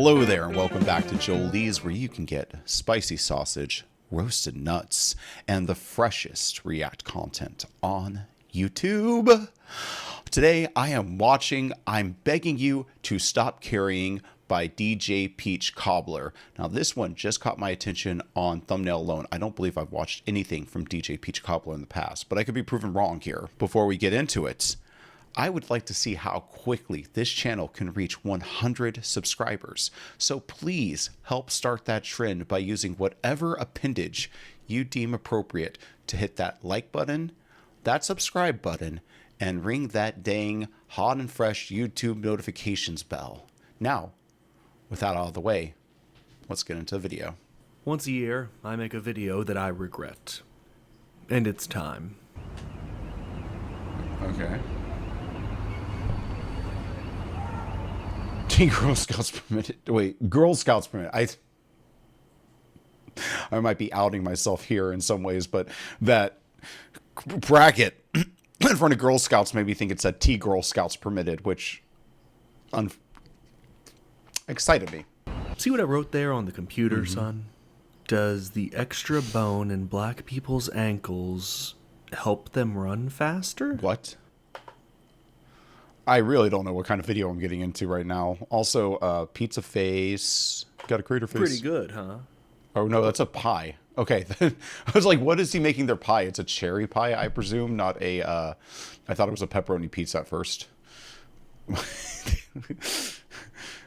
Hello there, and welcome back to Jolie's, where you can get spicy sausage, roasted nuts, and the freshest React content on YouTube. Today, I am watching I'm Begging You to Stop Carrying by DJ Peach Cobbler. Now, this one just caught my attention on thumbnail alone. I don't believe I've watched anything from DJ Peach Cobbler in the past, but I could be proven wrong here. Before we get into it, I would like to see how quickly this channel can reach 100 subscribers. So please help start that trend by using whatever appendage you deem appropriate to hit that like button, that subscribe button, and ring that dang hot and fresh YouTube notifications bell. Now, with that out of the way, let's get into the video. Once a year, I make a video that I regret. And it's time. Okay. Girl Scouts permitted. Wait, Girl Scouts permitted. I might be outing myself here in some ways, but that bracket in front of Girl Scouts made me think it said T Girl Scouts permitted, which excited me. See what I wrote there on the computer, son? Does the extra bone in black people's ankles help them run faster? What? I really don't know what kind of video I'm getting into right now. Also, pizza face. Got a crater face. Pretty good, huh? Oh, no, that's a pie. Okay. I was like, what is he making their pie? It's a cherry pie, I presume, not a... I thought it was a pepperoni pizza at first.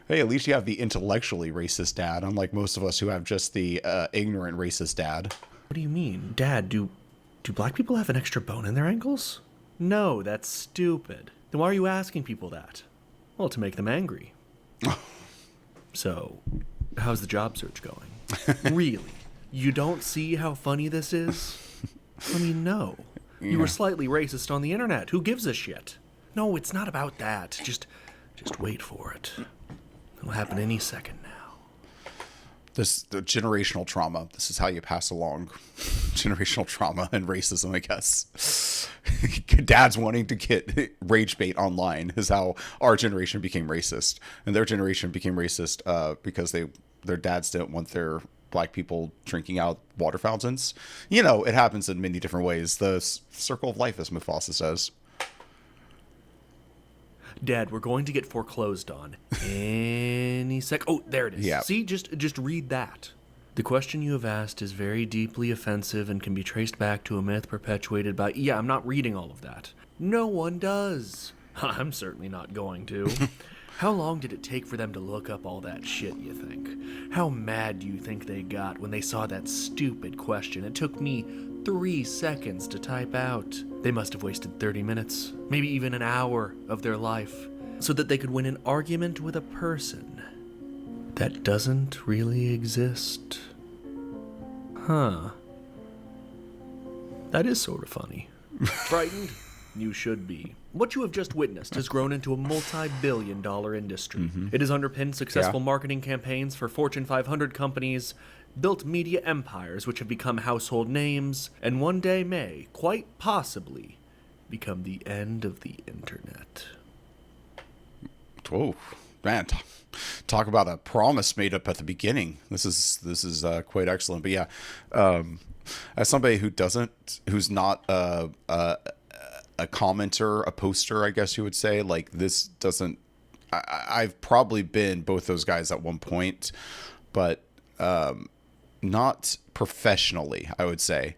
Hey, at least you have the intellectually racist dad, unlike most of us who have just the ignorant racist dad. What do you mean? Dad, do black people have an extra bone in their ankles? No, that's stupid. Then why are you asking people that? Well, to make them angry. So, how's the job search going? Really? You don't see how funny this is? I mean, no. You were slightly racist on the internet. Who gives a shit? No, it's not about that. Just wait for it. It'll happen any second now. The generational trauma. This is how you pass along generational trauma and racism, I guess. Dads wanting to get rage bait online is how our generation became racist. And their generation became racist because their dads didn't want their black people drinking out water fountains. You know, it happens in many different ways. The circle of life, as Mufasa says. Dad, we're going to get foreclosed on any sec. Oh, there it is. Yeah. See, just read that. The question you have asked is very deeply offensive and can be traced back to a myth perpetuated by... Yeah, I'm not reading all of that. No one does. I'm certainly not going to. How long did it take for them to look up all that shit, you think? How mad do you think they got when they saw that stupid question? It took me 3 seconds to type out. They must have wasted 30 minutes, maybe even an hour of their life, so that they could win an argument with a person that doesn't really exist. Huh. That is sort of funny. Frightened? You should be. What you have just witnessed has grown into a multi-billion-dollar industry. It has underpinned successful marketing campaigns for Fortune 500 companies, built media empires which have become household names, and one day may, quite possibly, become the end of the internet. Oh, man. Talk about a promise made up at the beginning. This is quite excellent. But yeah, as somebody who's not a commenter, a poster, I guess you would say, like, this doesn't... I've probably been both those guys at one point, but not professionally, I would say.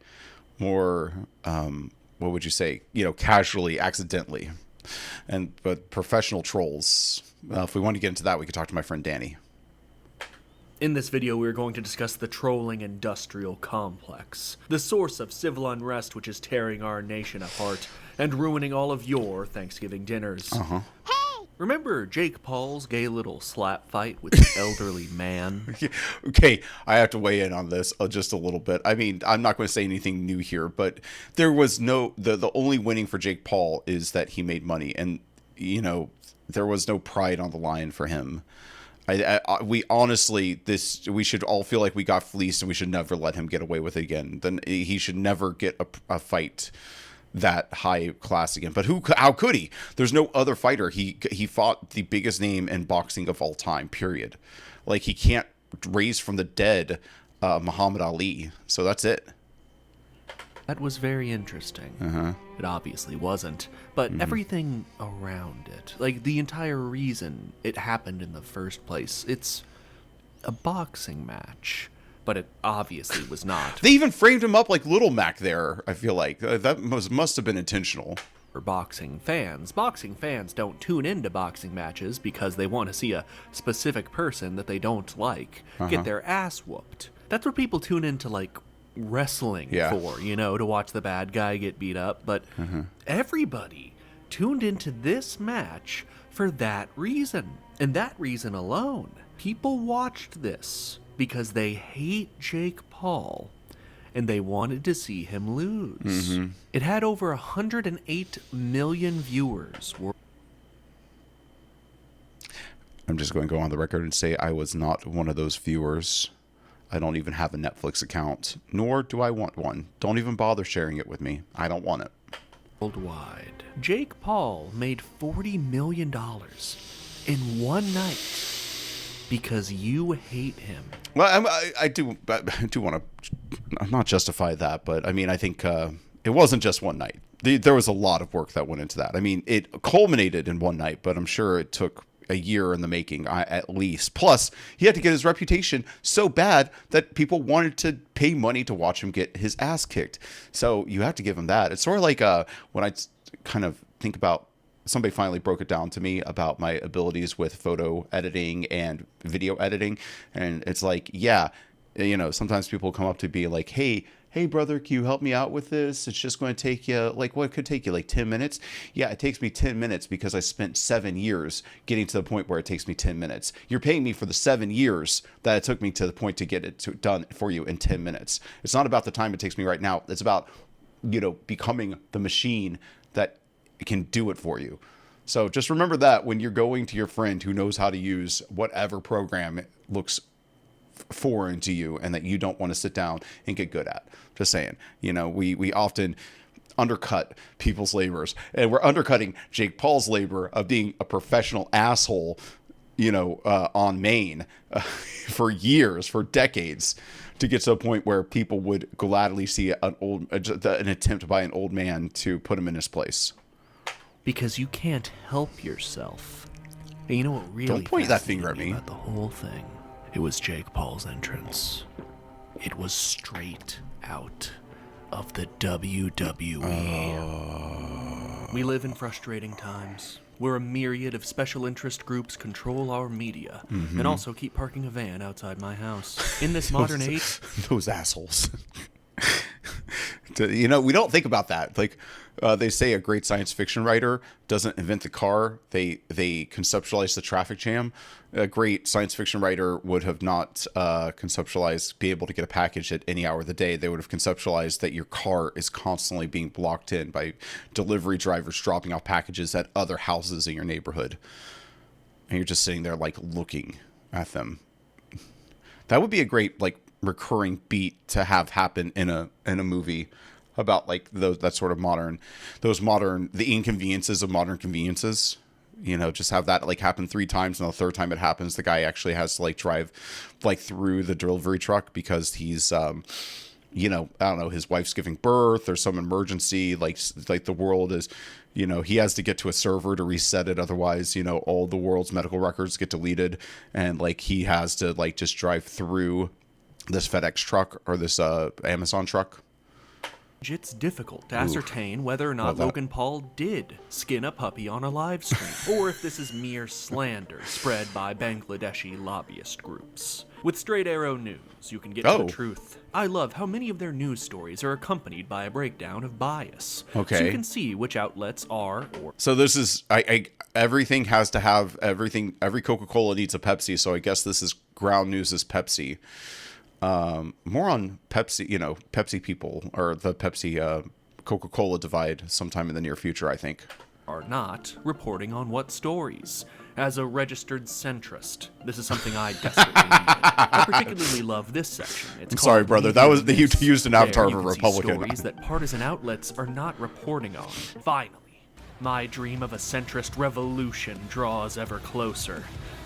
More, what would you say? You know, casually, accidentally. But professional trolls. If we want to get into that, we could talk to my friend Danny. In this video, we're going to discuss the trolling industrial complex, the source of civil unrest which is tearing our nation apart and ruining all of your Thanksgiving dinners. Hey! Remember Jake Paul's gay little slap fight with the elderly man? Okay, I have to weigh in on this just a little bit. I mean, I'm not going to say anything new here, but there was the only winning for Jake Paul is that he made money, and, you know, there was no pride on the line for him. We honestly, we should all feel like we got fleeced, and we should never let him get away with it again. Then he should never get a fight that high class again. But how could he? There's no other fighter. He fought the biggest name in boxing of all time, period. Like, he can't raise from the dead Muhammad Ali. So that's it. That was very interesting. It obviously wasn't, but everything around it, like the entire reason it happened in the first place, it's a boxing match. But it obviously was not. They even framed him up like Little Mac there, I feel like. That must have been intentional. For boxing fans don't tune into boxing matches because they want to see a specific person that they don't like get their ass whooped. That's what people tune into, like, wrestling for, you know, to watch the bad guy get beat up. But everybody tuned into this match for that reason. And that reason alone. People watched this because they hate Jake Paul, and they wanted to see him lose. It had over 108 million viewers. I'm just going to go on the record and say I was not one of those viewers. I don't even have a Netflix account, nor do I want one. Don't even bother sharing it with me. I don't want it. Worldwide. Jake Paul made $40 million in one night. Because you hate him. Well, I do want to not justify that, but I mean, I think it wasn't just one night. There was a lot of work that went into that. I mean, it culminated in one night, but I'm sure it took a year in the making, at least. Plus, he had to get his reputation so bad that people wanted to pay money to watch him get his ass kicked. So you have to give him that. It's sort of like when I kind of think about, somebody finally broke it down to me about my abilities with photo editing and video editing. And it's like, yeah, you know, sometimes people come up to be like, hey, brother, can you help me out with this? It's just going to take you, like, what could take you, like 10 minutes? Yeah, it takes me 10 minutes because I spent 7 years getting to the point where it takes me 10 minutes. You're paying me for the 7 years that it took me to the point to get it done for you in 10 minutes. It's not about the time it takes me right now. It's about, you know, becoming the machine that can do it for you. So just remember that when you're going to your friend who knows how to use whatever program looks foreign to you and that you don't want to sit down and get good at. Just saying, you know, we often undercut people's labors, and we're undercutting Jake Paul's labor of being a professional asshole, you know, on Maine for years, for decades, to get to a point where people would gladly see an attempt by an old man to put him in his place. Because you can't help yourself. And you know what really Don't point that finger at me. About the whole thing? It was Jake Paul's entrance. It was straight out of the WWE. We live in frustrating times, where a myriad of special interest groups control our media, and also keep parking a van outside my house. In this modern age... Those assholes. You know, we don't think about that. Like, they say a great science fiction writer doesn't invent the car, they conceptualize the traffic jam. A great science fiction writer would have not conceptualized be able to get a package at any hour of the day. They would have conceptualized that your car is constantly being blocked in by delivery drivers dropping off packages at other houses in your neighborhood. And you're just sitting there, like, looking at them. That would be a great, like, recurring beat to have happen in a movie about, like, that sort of the inconveniences of modern conveniences. You know, just have that, like, happen 3 times, and the third time it happens, the guy actually has to, like, drive, like, through the delivery truck because he's you know, I don't know, his wife's giving birth or some emergency, like the world is, you know, he has to get to a server to reset it. Otherwise, you know, all the world's medical records get deleted, and, like, he has to, like, just drive through this FedEx truck or this Amazon truck. It's difficult to ascertain whether or not Logan Paul did skin a puppy on a live stream, or if this is mere slander spread by Bangladeshi lobbyist groups. With Straight Arrow News, you can get to the truth. I love how many of their news stories are accompanied by a breakdown of bias. Okay. So you can see which outlets are or... So this is, everything has to have everything. Every Coca-Cola needs a Pepsi, so I guess this is Ground News is Pepsi. More on Pepsi, you know, Pepsi people, or the Pepsi Coca-Cola divide sometime in the near future, I think. are not reporting on what stories. As a registered centrist, this is something I desperately needed. I particularly love this section. It's I'm sorry, brother. That was you used an avatar of a Republican. Stories that partisan outlets are not reporting on. Finally, my dream of a centrist revolution draws ever closer.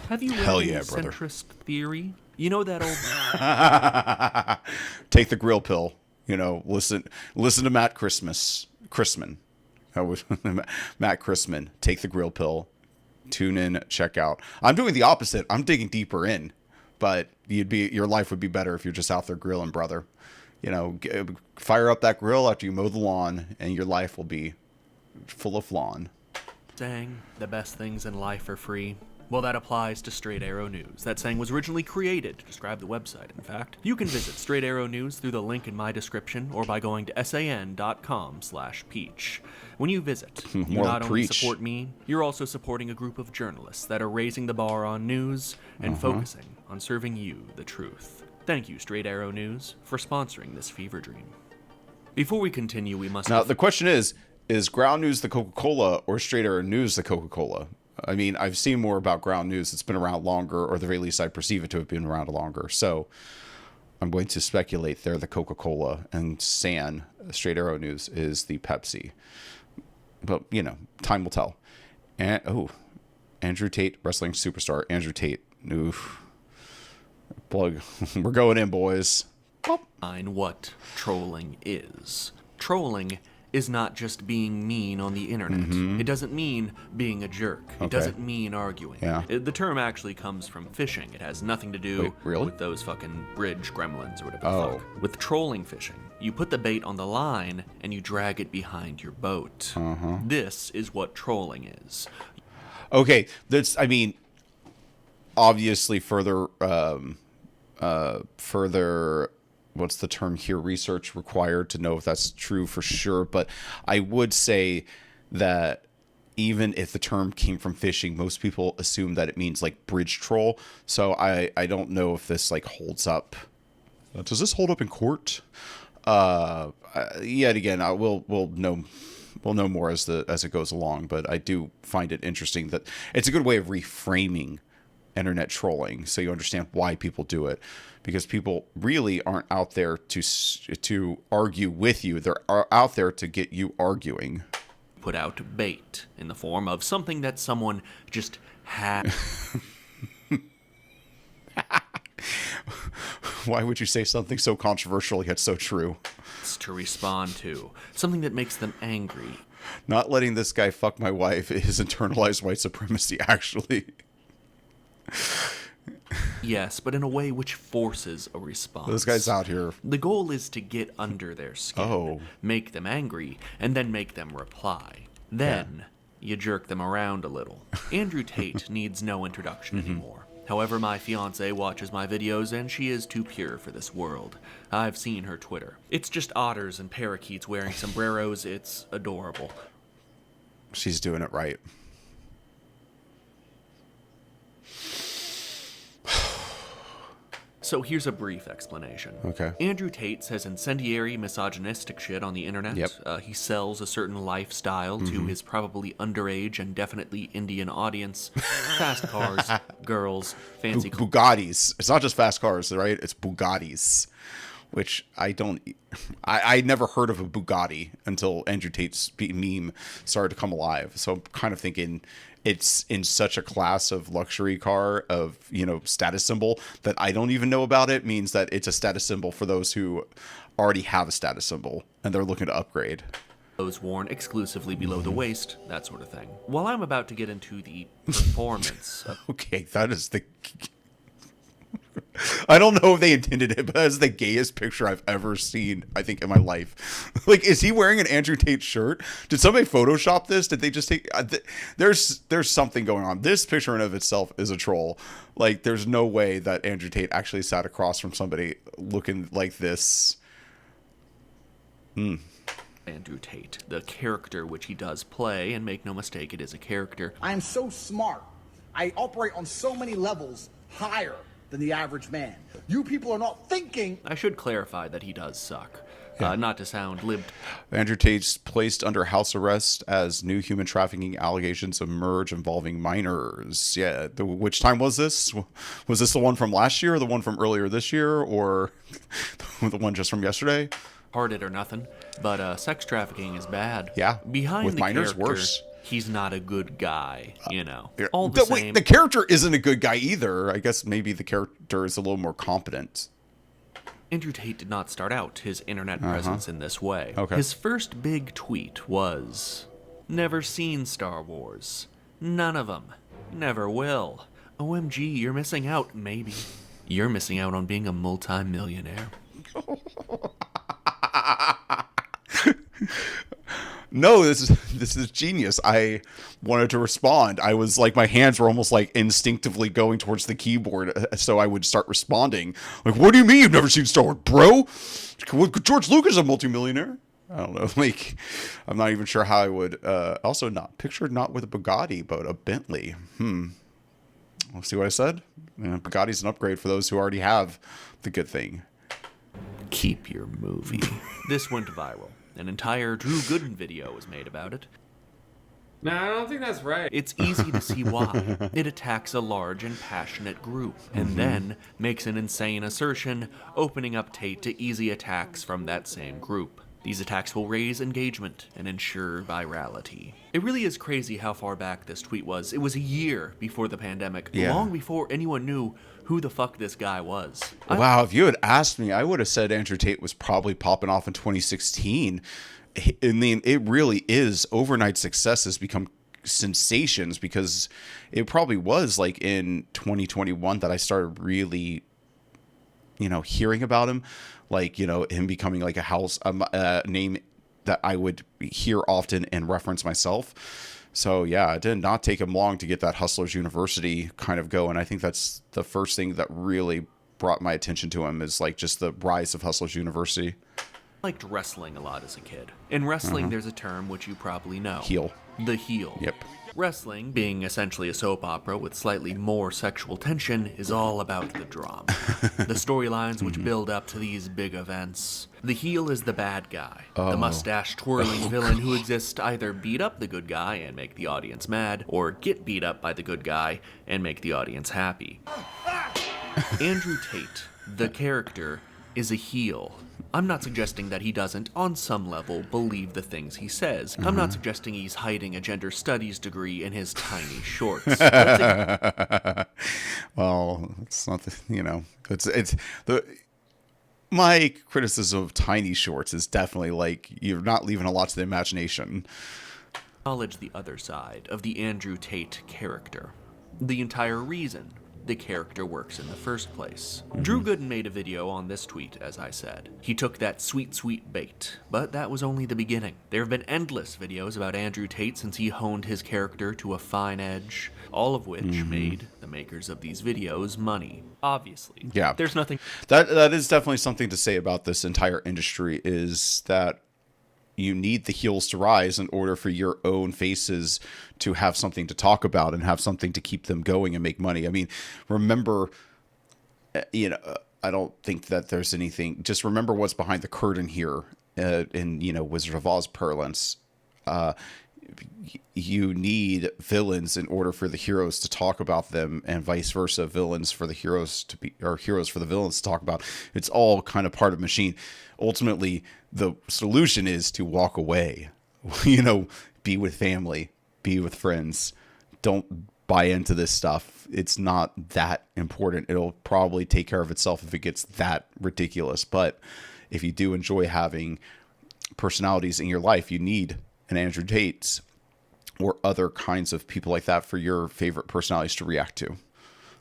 Have you read any centrist theory? You know that old... Take the grill pill. Listen to Matt Chrisman. Matt Chrisman. Take the grill pill. Tune in, check out. I'm doing the opposite. I'm digging deeper in, but your life would be better if you're just out there grilling, brother. Fire up that grill after you mow the lawn, and your life will be full of lawn. Saying the best things in life are free. Well, that applies to Straight Arrow News. That saying was originally created to describe the website, in fact. You can visit Straight Arrow News through the link in my description or by going to san.com/peach. When you visit, you not only support me, you're also supporting a group of journalists that are raising the bar on news and focusing on serving you the truth. Thank you, Straight Arrow News, for sponsoring this fever dream. Before we continue, we must... Now, the question is Ground News the Coca-Cola or Straight Arrow News the Coca-Cola? I mean, I've seen more about Ground News. It's been around longer, or at the very least, I perceive it to have been around longer. So I'm going to speculate they're the Coca-Cola, and Straight Arrow News, is the Pepsi. But, time will tell. And, Andrew Tate, wrestling superstar. Andrew Tate. Oof. Plug. We're going in, boys. What trolling is. Trolling is not just being mean on the internet. It doesn't mean being a jerk. It doesn't mean arguing. Yeah. The term actually comes from fishing. It has nothing to do with those fucking bridge gremlins or whatever the fuck. With trolling fishing, you put the bait on the line and you drag it behind your boat. This is what trolling is. Okay, obviously further what's the term here? Research required to know if that's true for sure. But I would say that even if the term came from fishing, most people assume that it means like bridge troll. So I don't know if this holds up. Does this hold up in court? Yet again, we'll know more as it goes along. But I do find it interesting that it's a good way of reframing internet trolling, so you understand why people do it, because people really aren't out there to argue with you. They're out there to get you arguing. Put out bait in the form of something that someone just had. Why would you say something so controversial yet so true? To respond to something that makes them angry. Not letting this guy fuck my wife is internalized white supremacy, actually. Yes, but in a way which forces a response. This guy's out here. The goal is to get under their skin, make them angry, and then make them reply. Then you jerk them around a little. Andrew Tate needs no introduction anymore. However, my fiancée watches my videos, and she is too pure for this world. I've seen her Twitter. It's just otters and parakeets wearing sombreros. It's adorable. She's doing it right. So here's a brief explanation. Okay. Andrew Tate says incendiary, misogynistic shit on the internet. Yep. He sells a certain lifestyle to his probably underage and definitely Indian audience. Fast cars, girls, fancy Bugattis. It's not just fast cars, right? It's Bugattis, which I never heard of a Bugatti until Andrew Tate's meme started to come alive. So I'm kind of thinking it's in such a class of luxury car of, status symbol that I don't even know about it means that it's a status symbol for those who already have a status symbol and they're looking to upgrade. Those worn exclusively below the waist, that sort of thing. While I'm about to get into the performance of... Okay, that is the... I don't know if they intended it, but that's the gayest picture I've ever seen, I think, in my life. Is he wearing an Andrew Tate shirt? Did somebody Photoshop this? Did they just take... There's something going on. This picture in of itself is a troll. There's no way that Andrew Tate actually sat across from somebody looking like this. Andrew Tate, the character which he does play, and make no mistake, it is a character. I am so smart. I operate on so many levels higher than the average man. You people are not thinking. I should clarify that he does suck. not to sound lib. Andrew Tate's placed under house arrest as new human trafficking allegations emerge involving minors. Yeah, which time was this? Was this the one from last year, or the one from earlier this year, or the one just from yesterday? Hearted or nothing, but sex trafficking is bad. Yeah, behind with the minors, character, worse. He's not a good guy, you know. Yeah. All the same. Wait, the character isn't a good guy either. I guess maybe the character is a little more competent. Andrew Tate did not start out his internet presence in this way. Okay. His first big tweet was, "Never seen Star Wars. None of them. Never will. OMG, you're missing out, maybe. You're missing out on being a multi-millionaire." No, this is genius. I wanted to respond. I was like, my hands were almost like instinctively going towards the keyboard, so I would start responding. Like, what do you mean you've never seen Star Wars, bro? George Lucas is a multimillionaire. I don't know. Like, I'm not even sure how I would. Also, not with a Bugatti, but a Bentley. See what I said? Bugatti's an upgrade for those who already have the good thing. Keep your movie. This went viral. An entire Drew Gooden video was made about it. No, I don't think that's right. It's easy to see why. It attacks a large and passionate group, and then makes an insane assertion, opening up Tate to easy attacks from that same group. These attacks will raise engagement and ensure virality. It really is crazy how far back this tweet was. It was a year before the pandemic, long before anyone knew who the fuck this guy was. Wow, if you had asked me, I would have said Andrew Tate was probably popping off in 2016. I mean, it really is. Overnight success has become sensations, because it probably was like in 2021 that I started really, hearing about him. Like, him becoming like a name that I would hear often and reference myself. So yeah, it did not take him long to get that Hustlers University kind of going. I think that's the first thing that really brought my attention to him, is like just the rise of Hustlers University. I liked wrestling a lot as a kid. In wrestling, there's a term which you probably know. Heel. The heel. Yep. Wrestling, being essentially a soap opera with slightly more sexual tension, is all about the drama. The storylines which build up to these big events. The heel is the bad guy, the mustache-twirling villain who exists to either beat up the good guy and make the audience mad, or get beat up by the good guy and make the audience happy. Andrew Tate, the character, is a heel. I'm not suggesting that he doesn't, on some level, believe the things he says. I'm not suggesting he's hiding a gender studies degree in his tiny shorts. Well, it's not my criticism of tiny shorts is definitely like, you're not leaving a lot to the imagination. Acknowledge the other side of the Andrew Tate character. The entire reason the character works in the first place. Drew Gooden made a video on this tweet, as I said. He took that sweet, sweet bait, but that was only the beginning. There have been endless videos about Andrew Tate since he honed his character to a fine edge, all of which made the makers of these videos money. Obviously. Yeah. There's nothing... That is definitely something to say about this entire industry, is that you need the heels to rise in order for your own faces to have something to talk about and have something to keep them going and make money. I mean, remember, I don't think that there's anything. Just remember what's behind the curtain here in, Wizard of Oz parlance. You need villains in order for the heroes to talk about them, and vice versa, villains for the heroes to be, or heroes for the villains to talk about. It's all kind of part of the machine. Ultimately, the solution is to walk away, be with family, be with friends. Don't buy into this stuff. It's not that important. It'll probably take care of itself if it gets that ridiculous. But if you do enjoy having personalities in your life, you need an Andrew Tate or other kinds of people like that for your favorite personalities to react to.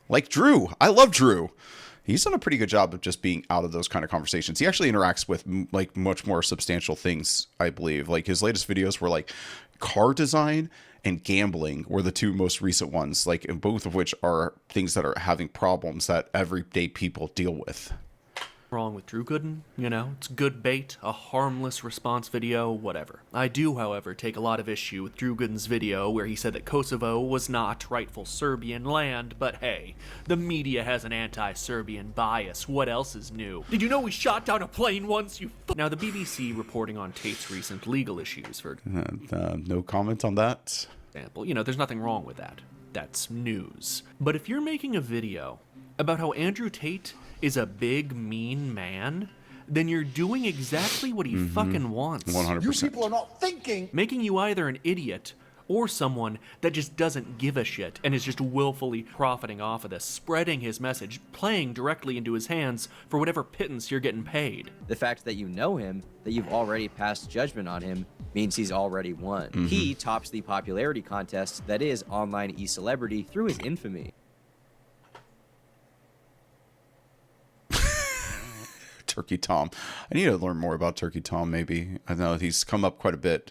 Like Drew. I love Drew. He's done a pretty good job of just being out of those kind of conversations. He actually interacts with like much more substantial things, I believe. Like his latest videos were like car design and gambling were the two most recent ones, like, and both of which are things that are having problems that everyday people deal with. Wrong with Drew Gooden, you know, it's good bait, a harmless response video, whatever. I do, however, take a lot of issue with Drew Gooden's video where he said that Kosovo was not rightful Serbian land, but hey, the media has an anti-Serbian bias. What else is new? Did you know we shot down a plane once, you Now, the BBC reporting on Tate's recent legal issues, for No comment on that. example, you know, there's nothing wrong with that. That's news. But if you're making a video about how Andrew Tate is a big, mean man, then you're doing exactly what he fucking wants. 100%. You people are not thinking. Making you either an idiot or someone that just doesn't give a shit and is just willfully profiting off of this, spreading his message, playing directly into his hands for whatever pittance you're getting paid. The fact that you know him, that you've already passed judgment on him, means he's already won. He tops the popularity contest that is online e-celebrity through his infamy. Turkey Tom. I need to learn more about Turkey Tom, maybe. I know he's come up quite a bit.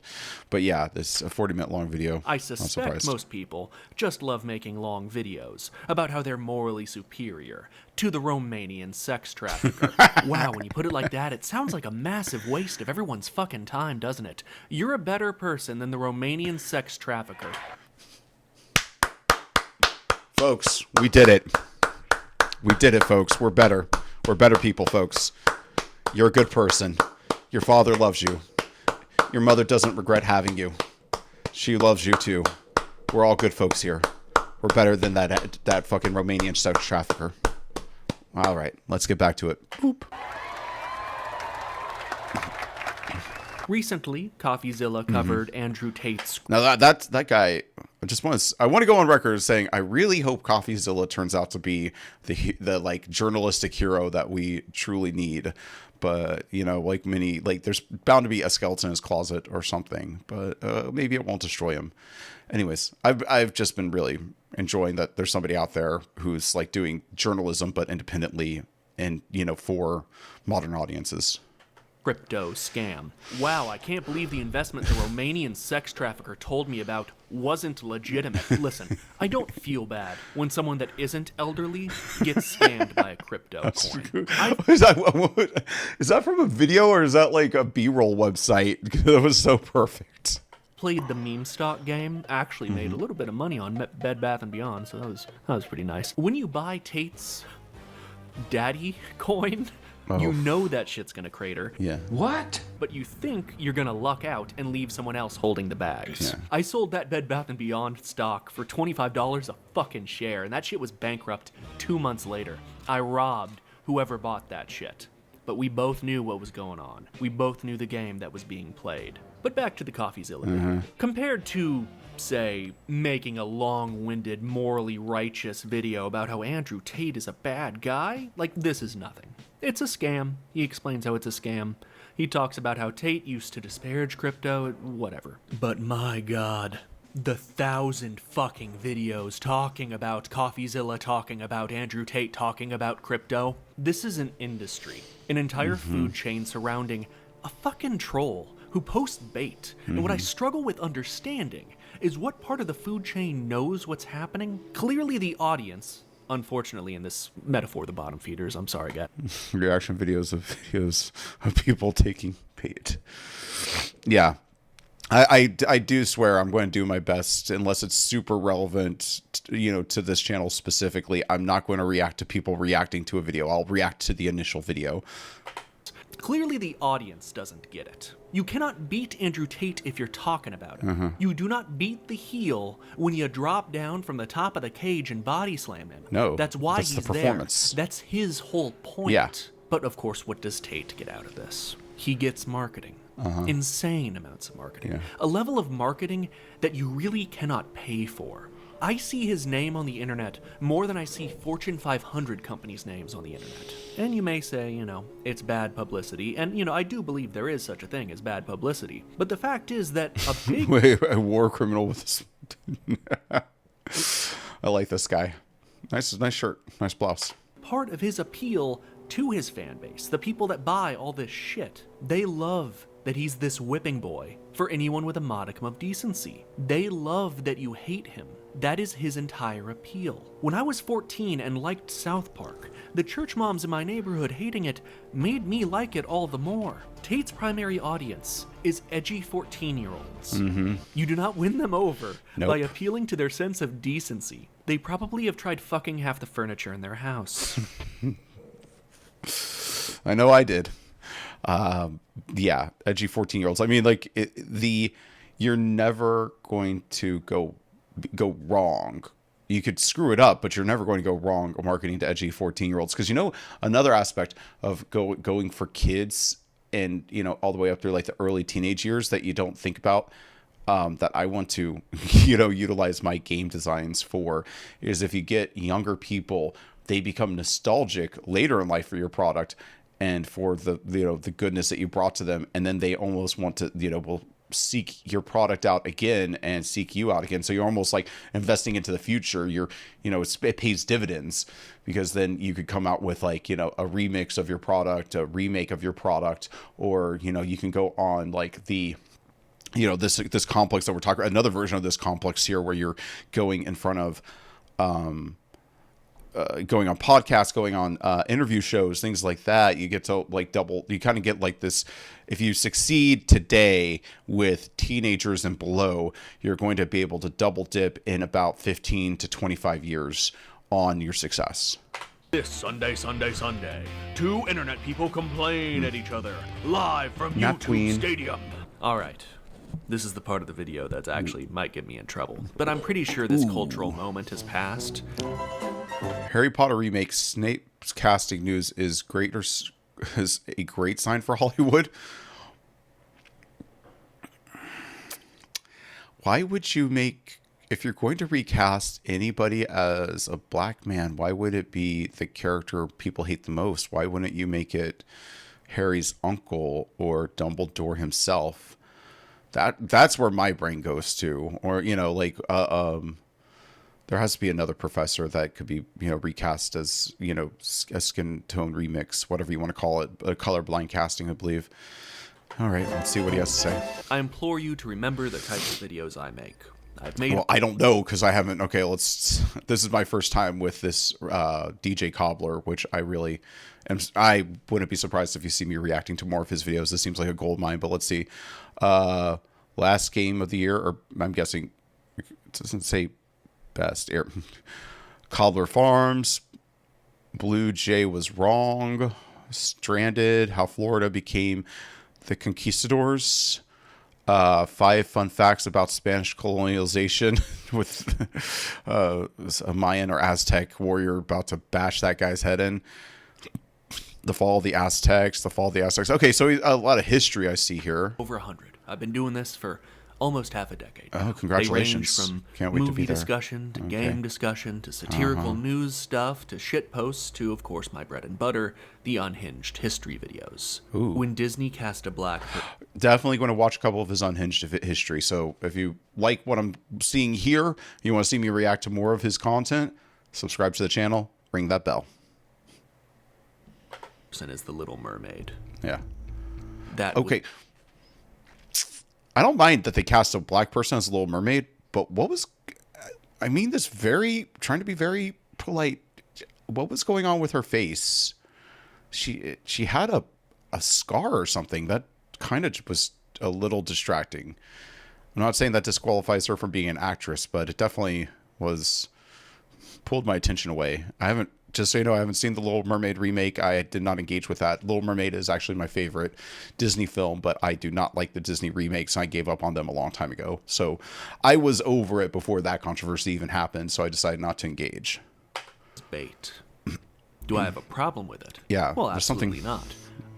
But yeah, this a 40-minute long video. I suspect most people just love making long videos about how they're morally superior to the Romanian sex trafficker. Wow, when you put it like that, it sounds like a massive waste of everyone's fucking time, doesn't it? You're a better person than the Romanian sex trafficker. Folks, we did it. We did it, folks. We're better. We're better people, folks. You're a good person. Your father loves you. Your mother doesn't regret having you. She loves you too. We're all good folks here. We're better than that fucking Romanian sex trafficker. All right, let's get back to it. Boop. Recently, CoffeeZilla covered Andrew Tate's... Now that guy, I want to go on record as saying I really hope CoffeeZilla turns out to be the like journalistic hero that we truly need. But you know, there's bound to be a skeleton in his closet or something. But maybe it won't destroy him. Anyways, I've just been really enjoying that there's somebody out there who's like doing journalism but independently and for modern audiences. Crypto scam. Wow, I can't believe the investment the Romanian sex trafficker told me about wasn't legitimate. Listen, I don't feel bad when someone that isn't elderly gets scammed by a crypto coin. Is that from a video or is that like a B-roll website? That was so perfect. Played the meme stock game, actually made a little bit of money on Bed Bath & Beyond, so that was pretty nice. When you buy Tate's daddy coin... You know that shit's gonna crater. Yeah. What? But you think you're gonna luck out and leave someone else holding the bags. Yeah. I sold that Bed Bath & Beyond stock for $25 a fucking share, and that shit was bankrupt 2 months later. I robbed whoever bought that shit. But we both knew what was going on. We both knew the game that was being played. But back to the CoffeeZilla. Compared to, say, making a long-winded, morally righteous video about how Andrew Tate is a bad guy, like, this is nothing. It's a scam. He explains how it's a scam. He talks about how Tate used to disparage crypto, whatever. But my god, the 1,000 fucking videos talking about CoffeeZilla, talking about Andrew Tate, talking about crypto. This is an industry, an entire food chain surrounding a fucking troll who posts bait. And what I struggle with understanding is what part of the food chain knows what's happening. Clearly the audience, unfortunately in this metaphor, the bottom feeders, I'm sorry guys. Reaction videos of people taking bait. Yeah. I do swear I'm going to do my best, unless it's super relevant, to this channel specifically. I'm not going to react to people reacting to a video. I'll react to the initial video. Clearly the audience doesn't get it. You cannot beat Andrew Tate if you're talking about him. You do not beat the heel when you drop down from the top of the cage and body slam him. No, that's why that's he's the performance. there. That's his whole point. Yeah. But of course, what does Tate get out of this? He gets marketing. Insane amounts of marketing. Yeah. A level of marketing that you really cannot pay for. I see his name on the internet more than I see Fortune 500 companies' names on the internet. And you may say, it's bad publicity. And, I do believe there is such a thing as bad publicity. But the fact is that a big... Wait, a war criminal with this... I like this guy. Nice shirt. Nice blouse. Part of his appeal to his fan base, the people that buy all this shit, they love that he's this whipping boy for anyone with a modicum of decency. They love that you hate him. That is his entire appeal. When I was 14 and liked South Park, the church moms in my neighborhood hating it made me like it all the more. Tate's primary audience is edgy 14-year-olds. You do not win them over by appealing to their sense of decency. They probably have tried fucking half the furniture in their house. I know I did. Yeah, edgy 14-year-olds. I mean, like, you're never going to go wrong. You could screw it up, but you're never going to go wrong marketing to edgy 14-year-olds. Because, you know, another aspect of going for kids and, you know, all the way up through like the early teenage years that you don't think about, that I want to, you know, utilize my game designs for, is if you get younger people, they become nostalgic later in life for your product and for the, you know, the goodness that you brought to them. And then they almost want to, you know, will seek your product out again and seek you out again. So you're almost like investing into the future. You're, you know, it pays dividends, because then you could come out with like, you know, a remix of your product, a remake of your product, or, you know, you can go on like the, you know, this complex that we're talking, another version of this complex here where you're going in front of, going on podcasts, going on interview shows, things like that. You get to like you kind of get like this. If you succeed today with teenagers and below, you're going to be able to double dip in about 15 to 25 years on your success. This Sunday, two internet people complain at each other live from Not YouTube Queen. Stadium. All right. This is the part of the video that actually might get me in trouble, but I'm pretty sure this cultural moment has passed. Harry Potter remake Snape's casting news is is a great sign for Hollywood. Why would you make, if you're going to recast anybody as a black man, why would it be the character people hate the most? Why wouldn't you make it Harry's uncle or Dumbledore himself? That's where my brain goes to. Or, you know, like there has to be another professor that could be, you know, recast as, you know, a skin tone remix, whatever you want to call it, a colorblind casting, I believe. All right, let's see what he has to say. I implore you to remember the types of videos I make. I've made. Well, I don't know, because I haven't. Okay, this is my first time with this DJ Cobbler, which I really am. I wouldn't be surprised if you see me reacting to more of his videos. This seems like a gold mine, but let's see. Last game of the year, or I'm guessing it doesn't say best. Cobbler Farms, Blue Jay was wrong, Stranded, how Florida became the conquistadors, 5 fun facts about Spanish colonialization with a Mayan or Aztec warrior about to bash that guy's head in, the fall of the Aztecs. Okay, so a lot of history I see here. Over 100. I've been doing this for almost half a decade now. Oh, congratulations. They range from Can't wait to movie be there. discussion to game discussion to satirical news stuff to shit posts to, of course, my bread and butter, the unhinged history videos. Ooh. When Disney cast a black... Definitely going to watch a couple of his unhinged history. So if you like what I'm seeing here, you want to see me react to more of his content, subscribe to the channel, ring that bell. ...is The Little Mermaid. Yeah. That okay. I don't mind that they cast a black person as a Little Mermaid, but what was... I mean this trying to be very polite. What was going on with her face? She had a scar or something that kind of was a little distracting. I'm not saying that disqualifies her from being an actress, but it definitely pulled my attention away. Just so you know, I haven't seen the Little Mermaid remake. I did not engage with that. Little Mermaid is actually my favorite Disney film, but I do not like the Disney remakes. I gave up on them a long time ago. So I was over it before that controversy even happened, so I decided not to engage. Bait. Do I have a problem with it? Yeah. Well, absolutely not.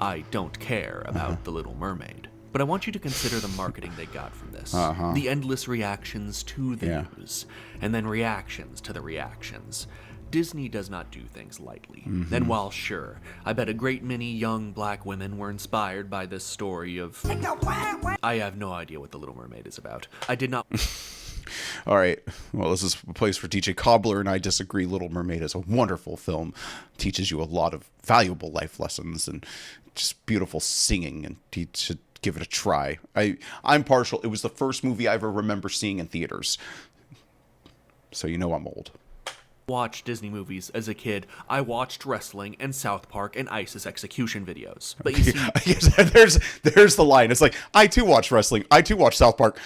I don't care about The Little Mermaid. But I want you to consider the marketing they got from this. The endless reactions to the news, and then reactions to the reactions. Disney does not do things lightly. And while sure, I bet a great many young black women were inspired by this story of... I have no idea what The Little Mermaid is about. I did not... All right. Well, this is a place for DJ Cobbler, and I disagree. Little Mermaid is a wonderful film. Teaches you a lot of valuable life lessons and just beautiful singing, and you should give it a try. I'm partial. It was the first movie I ever remember seeing in theaters. So you know I'm old. Watched Disney movies as a kid. I watched wrestling and South Park and ISIS execution videos. But you see, there's the line. It's like, I too watch wrestling. I too watch South Park.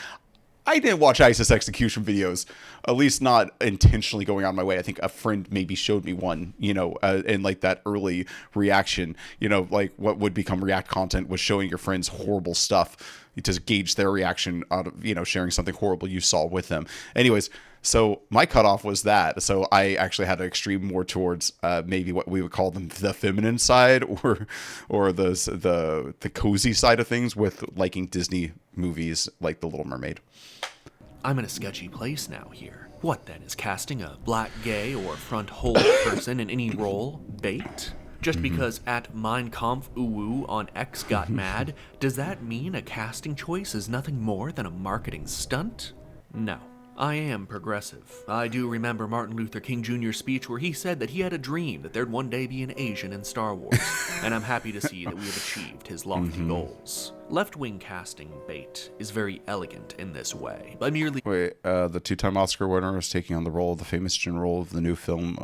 I didn't watch ISIS execution videos, at least not intentionally going on my way. I think a friend maybe showed me one, and like that early reaction, like what would become React content was showing your friends horrible stuff to gauge their reaction out of, sharing something horrible you saw with them. Anyways, so my cutoff was that. So I actually had an extreme more towards maybe what we would call the feminine side or the cozy side of things with liking Disney movies like The Little Mermaid. I'm in a sketchy place now here. What then, is casting a black, gay, or front hole person in any role bait? Just because at Mein Kampf Uwu on X got mad, does that mean a casting choice is nothing more than a marketing stunt? No. I am progressive. I do remember Martin Luther King Jr.'s speech where he said that he had a dream that there'd one day be an Asian in Star Wars, and I'm happy to see that we have achieved his lofty goals. Left-wing casting bait is very elegant in this way, by merely... Wait, the two-time Oscar winner is taking on the role of the famous general of the new film,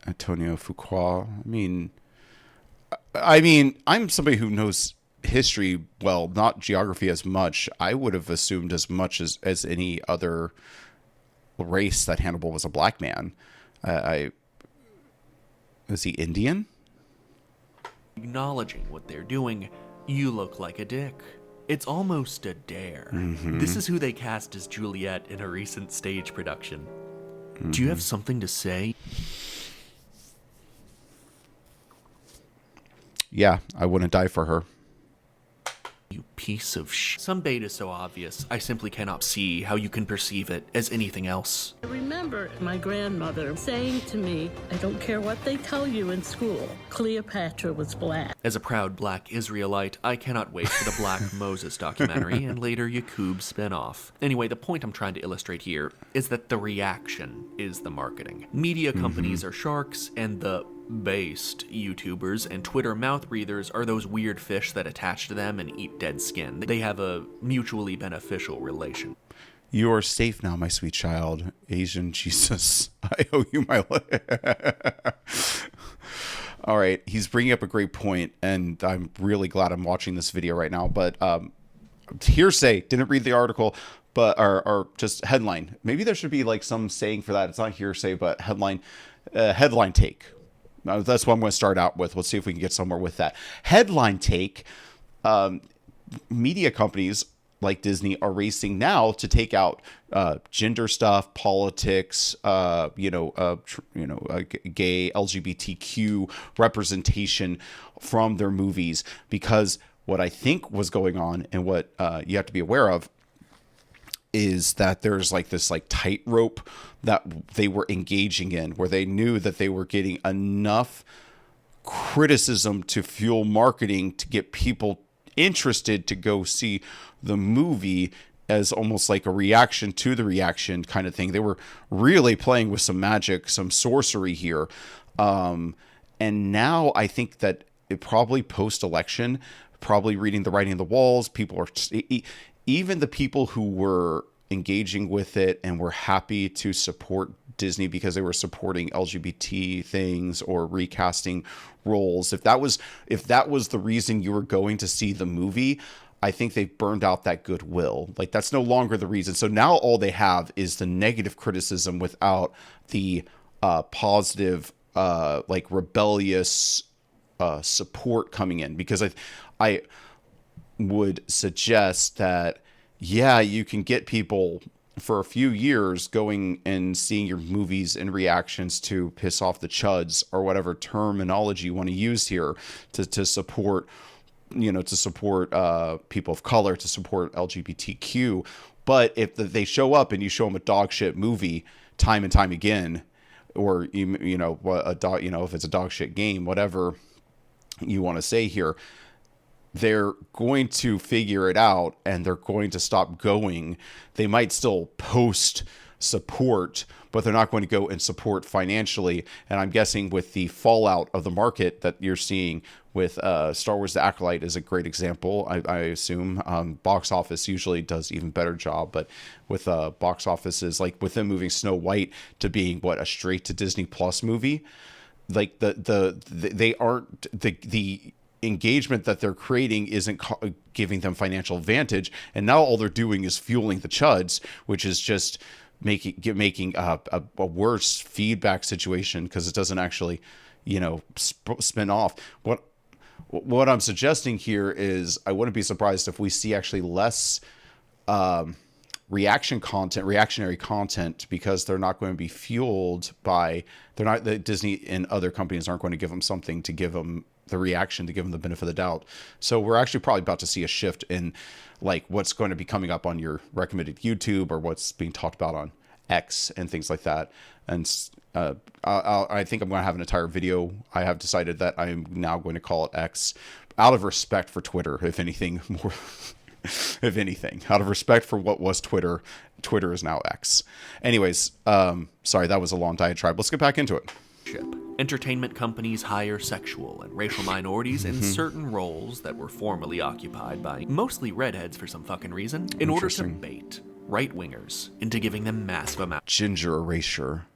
Antonio Fuqua. I mean, I'm somebody who knows history, well, not geography as much. I would have assumed as much as any other race that Hannibal was a black man. Is he Indian? Acknowledging what they're doing, you look like a dick. It's almost a dare. This is who they cast as Juliet in a recent stage production. Do you have something to say? Yeah, I wouldn't die for her. You piece of Some bait is so obvious, I simply cannot see how you can perceive it as anything else. I remember my grandmother saying to me, I don't care what they tell you in school, Cleopatra was black. As a proud black Israelite, I cannot wait for the Black Moses documentary and later Yakub spinoff. Anyway, the point I'm trying to illustrate here is that the reaction is the marketing. Media companies are sharks, and the based YouTubers and Twitter mouth breathers are those weird fish that attach to them and eat dead skin. They have a mutually beneficial relation. You are safe now, my sweet child. Asian Jesus, I owe you my life. All right, he's bringing up a great point, and I'm really glad I'm watching this video right now. But hearsay, didn't read the article, but or just headline. Maybe there should be like some saying for that. It's not hearsay, but headline take. That's what I'm going to start out with. Let's see if we can get somewhere with that. Headline take. Media companies like Disney are racing now to take out gender stuff, politics, gay, LGBTQ representation from their movies, because what I think was going on and what you have to be aware of is that there's like this like tightrope that they were engaging in, where they knew that they were getting enough criticism to fuel marketing to get people interested to go see the movie as almost like a reaction to the reaction kind of thing. They were really playing with some magic, some sorcery here. And now I think that it probably post-election, probably reading the writing on the walls, people are... Even the people who were engaging with it and were happy to support Disney because they were supporting LGBT things or recasting roles, if that was the reason you were going to see the movie, I think they've burned out that goodwill. Like, that's no longer the reason. So now all they have is the negative criticism without the positive, like rebellious support coming in. Because I would suggest that, yeah, you can get people for a few years going and seeing your movies and reactions to piss off the chuds, or whatever terminology you want to use here, to support, to support people of color, to support LGBTQ. But if they show up and you show them a dog shit movie time and time again, or if it's a dog shit game, whatever you want to say here, they're going to figure it out and they're going to stop going. They might still post support, but they're not going to go and support financially. And I'm guessing with the fallout of the market that you're seeing with Star Wars The Acolyte is a great example. I assume box office usually does even better job, but with box offices, like with them moving Snow White to being a straight to Disney Plus movie, like they aren't the engagement that they're creating isn't giving them financial advantage, and now all they're doing is fueling the chuds, which is just making a worse feedback situation because it doesn't actually spin off. What I'm suggesting here is I wouldn't be surprised if we see actually less reactionary content, because they're not going to be fueled by Disney and other companies aren't going to give them something to give them the reaction, to give them the benefit of the doubt. So we're actually probably about to see a shift in like what's going to be coming up on your recommended YouTube or what's being talked about on X and things like that. And I think I'm going to have an entire video. I have decided that I'm now going to call it X out of respect for Twitter, if anything more. If anything, out of respect for what was Twitter is now X. Anyways, sorry, that was a long diatribe. Let's get back into it. Entertainment companies hire sexual and racial minorities in certain roles that were formerly occupied by mostly redheads for some fucking reason in order to bait right-wingers into giving them massive amounts. Ginger erasure.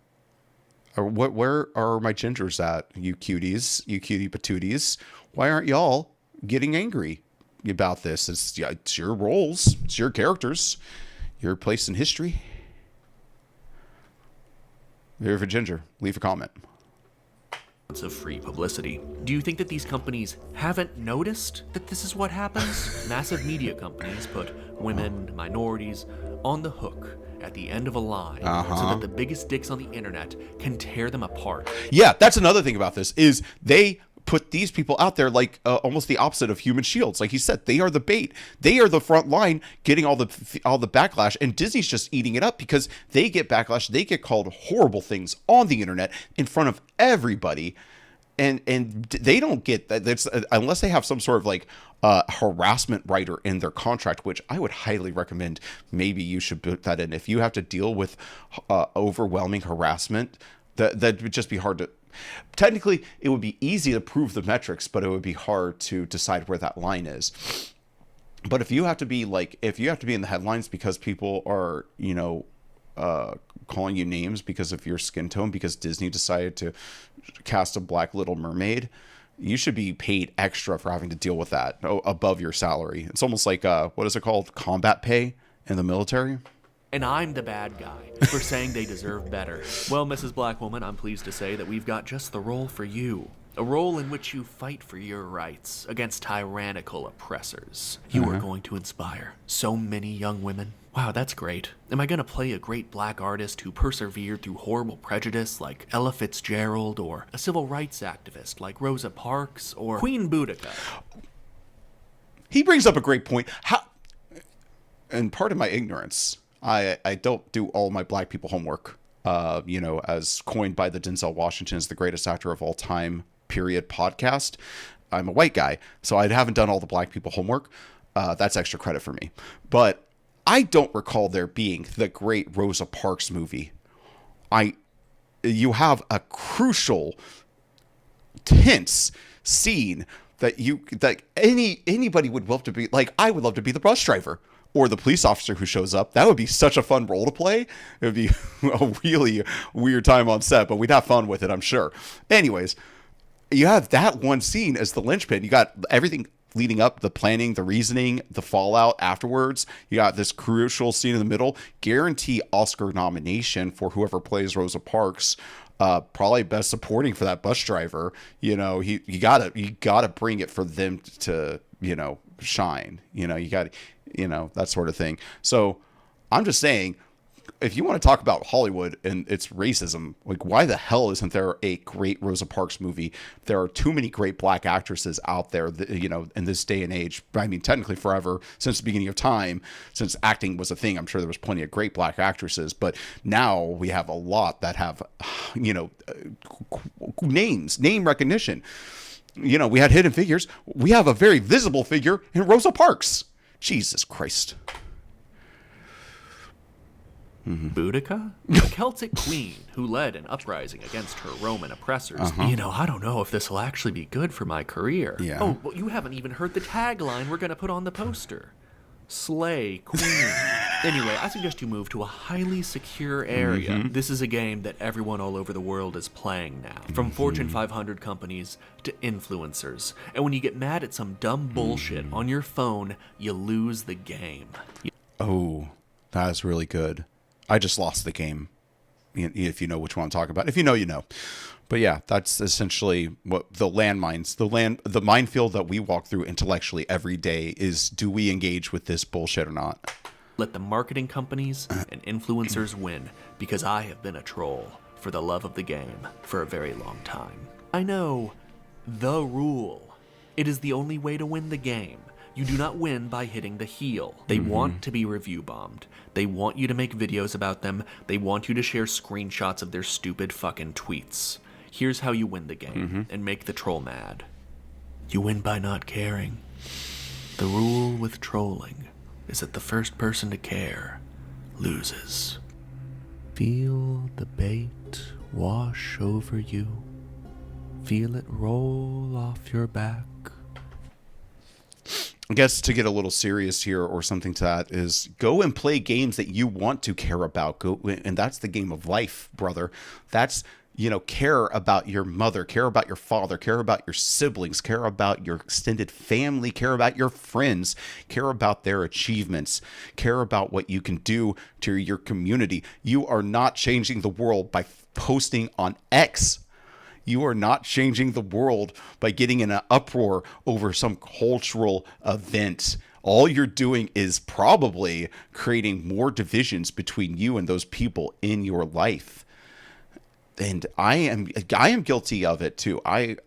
Where are my gingers at, you cuties, you cutie patooties? Why aren't y'all getting angry about this? It's your roles, it's your characters, your place in history. If you're a ginger, leave a comment. Of free publicity. Do you think that these companies haven't noticed that this is what happens? Massive media companies put women, minorities on the hook at the end of a line so that the biggest dicks on the internet can tear them apart. Yeah, that's another thing about this is they put these people out there like almost the opposite of human shields. Like he said, they are the bait. They are the front line getting all the backlash, and Disney's just eating it up because they get backlash. They get called horrible things on the internet in front of everybody. And they don't get that. That's unless they have some sort of like harassment rider in their contract, which I would highly recommend. Maybe you should put that in. If you have to deal with overwhelming harassment, that would just be hard to. Technically, it would be easy to prove the metrics, but it would be hard to decide where that line is. But if you have to be in the headlines because people are, calling you names because of your skin tone, because Disney decided to cast a black Little Mermaid, you should be paid extra for having to deal with that above your salary. It's almost like, what is it called? Combat pay in the military. And I'm the bad guy for saying they deserve better. Well, Mrs. Black Woman, I'm pleased to say that we've got just the role for you. A role in which you fight for your rights against tyrannical oppressors. You are going to inspire so many young women. Wow, that's great. Am I going to play a great black artist who persevered through horrible prejudice like Ella Fitzgerald, or a civil rights activist like Rosa Parks, or Queen Boudica? He brings up a great point. And part of my ignorance, I don't do all my black people homework, as coined by the Denzel Washington as the greatest actor of all time, period podcast. I'm a white guy, so I haven't done all the black people homework. That's extra credit for me. But I don't recall there being the great Rosa Parks movie. You have a crucial, tense scene that anybody would love to be. Like, I would love to be the bus driver or the police officer who shows up. That would be such a fun role to play. It would be a really weird time on set, but we'd have fun with it, I'm sure. Anyways, you have that one scene as the linchpin. You got everything leading up, the planning, the reasoning, the fallout afterwards. You got this crucial scene in the middle. Guarantee Oscar nomination for whoever plays Rosa Parks. Probably best supporting for that bus driver. You gotta bring it for them to shine. You got that sort of thing. So I'm just saying, if you want to talk about Hollywood and its racism, like, why the hell isn't there a great Rosa Parks movie? There are too many great black actresses out there that, in this day and age. I mean, technically forever, since the beginning of time, since acting was a thing, I'm sure there was plenty of great black actresses, but now we have a lot that have, name recognition. We had hidden figures. We have a very visible figure in Rosa Parks. Jesus Christ. Boudica? A Celtic queen who led an uprising against her Roman oppressors. You know, I don't know if this will actually be good for my career. Yeah. Oh, well, you haven't even heard the tagline we're going to put on the poster. Slay Queen. Anyway, I suggest you move to a highly secure area. This is a game that everyone all over the world is playing now. From Fortune 500 companies to influencers. And when you get mad at some dumb bullshit on your phone, you lose the game. Oh, that is really good. I just lost the game. If you know which one I'm talking about. If you know, you know. But yeah, that's essentially what the landmines, the minefield that we walk through intellectually every day is, do we engage with this bullshit or not? Let the marketing companies and influencers win, because I have been a troll for the love of the game for a very long time. I know the rule. It is the only way to win the game. You do not win by hitting the heel. They want to be review bombed. They want you to make videos about them. They want you to share screenshots of their stupid fucking tweets. Here's how you win the game and make the troll mad. You win by not caring. The rule with trolling is that the first person to care loses. Feel the bait wash over you. Feel it roll off your back. I guess to get a little serious here or something to that is go and play games that you want to care about. Go, and that's the game of life, brother. That's, you know, care about your mother, care about your father, care about your siblings, care about your extended family, care about your friends, care about their achievements, care about what you can do to your community. You are not changing the world by posting on X. You are not changing the world by getting in an uproar over some cultural event. All you're doing is probably creating more divisions between you and those people in your life. And I am guilty of it too. I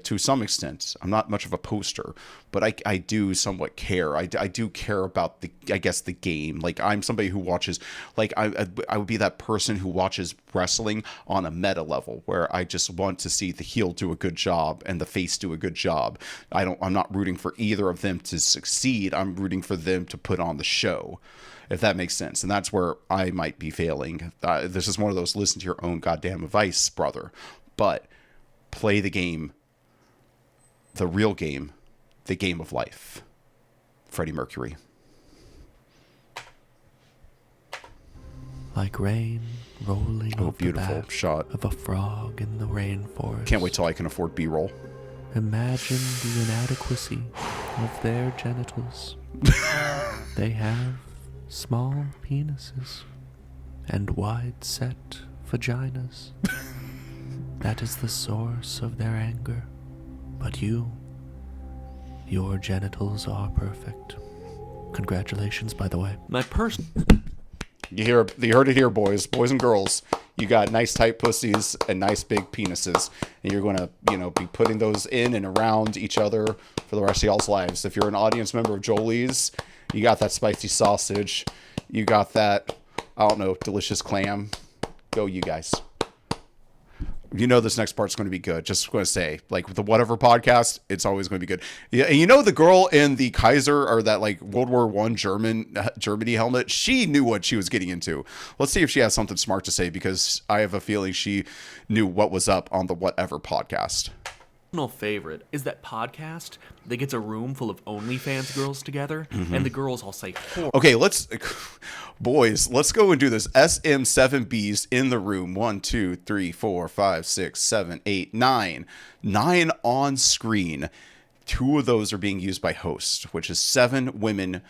to some extent. I'm not much of a poster, but I do somewhat care. I do care about the game. Like, I'm somebody who watches, like, I would be that person who watches wrestling on a meta level, where I just want to see the heel do a good job and the face do a good job. I'm not rooting for either of them to succeed. I'm rooting for them to put on the show, if that makes sense. And that's where I might be failing. This is one of those listen to your own goddamn advice, brother. But play the game, the real game, the game of life. Freddie Mercury. Like rain rolling off the beautiful back shot of a frog in the rainforest. Can't wait till I can afford B-roll. Imagine the inadequacy of their genitals. They have small penises and wide-set vaginas. That is the source of their anger. But your genitals are perfect. Congratulations, by the way. My You heard it here, boys and girls. You got nice tight pussies and nice big penises, and you're gonna, be putting those in and around each other for the rest of y'all's lives. If you're an audience member of Jolie's, you got that spicy sausage, you got that, I don't know, delicious clam. Go, you guys. You know this next part's going to be good. Just going to say, like, with the Whatever podcast, it's always going to be good. Yeah, and the girl in the Kaiser, or that, like, World War I Germany helmet, she knew what she was getting into. Let's see if she has something smart to say, because I have a feeling she knew what was up on the Whatever podcast. favorite is that podcast that gets a room full of OnlyFans girls together, and the girls all say, okay, let's go and do this. SM7Bs in the room. 1, 2, 3, 4, 5, 6, 7, 8, 9. 9 on screen. 2 of those are being used by hosts, which is 7 women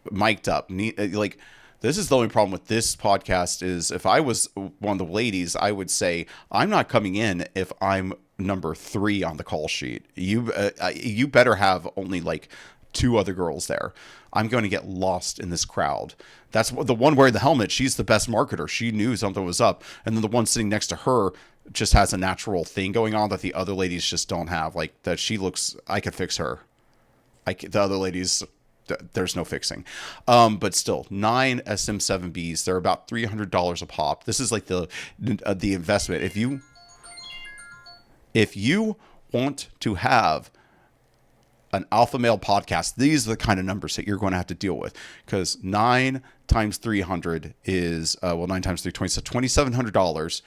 mic'd up. Like, this is the only problem with this podcast is, if I was one of the ladies, I would say, I'm not coming in if I'm number 3 on the call sheet. You better have only like 2 other girls there. I'm going to get lost in this crowd. That's the one wearing the helmet. She's the best marketer. She knew something was up. And then the one sitting next to her just has a natural thing going on that the other ladies just don't have. Like, that she looks, I could fix her. The other ladies, there's no fixing. But still, 9 SM7Bs. They're about $300 a pop. This is like the investment. If you want to have an alpha male podcast, these are the kind of numbers that you're going to have to deal with, because 9 times 300 is 9 times 320, so $2,700.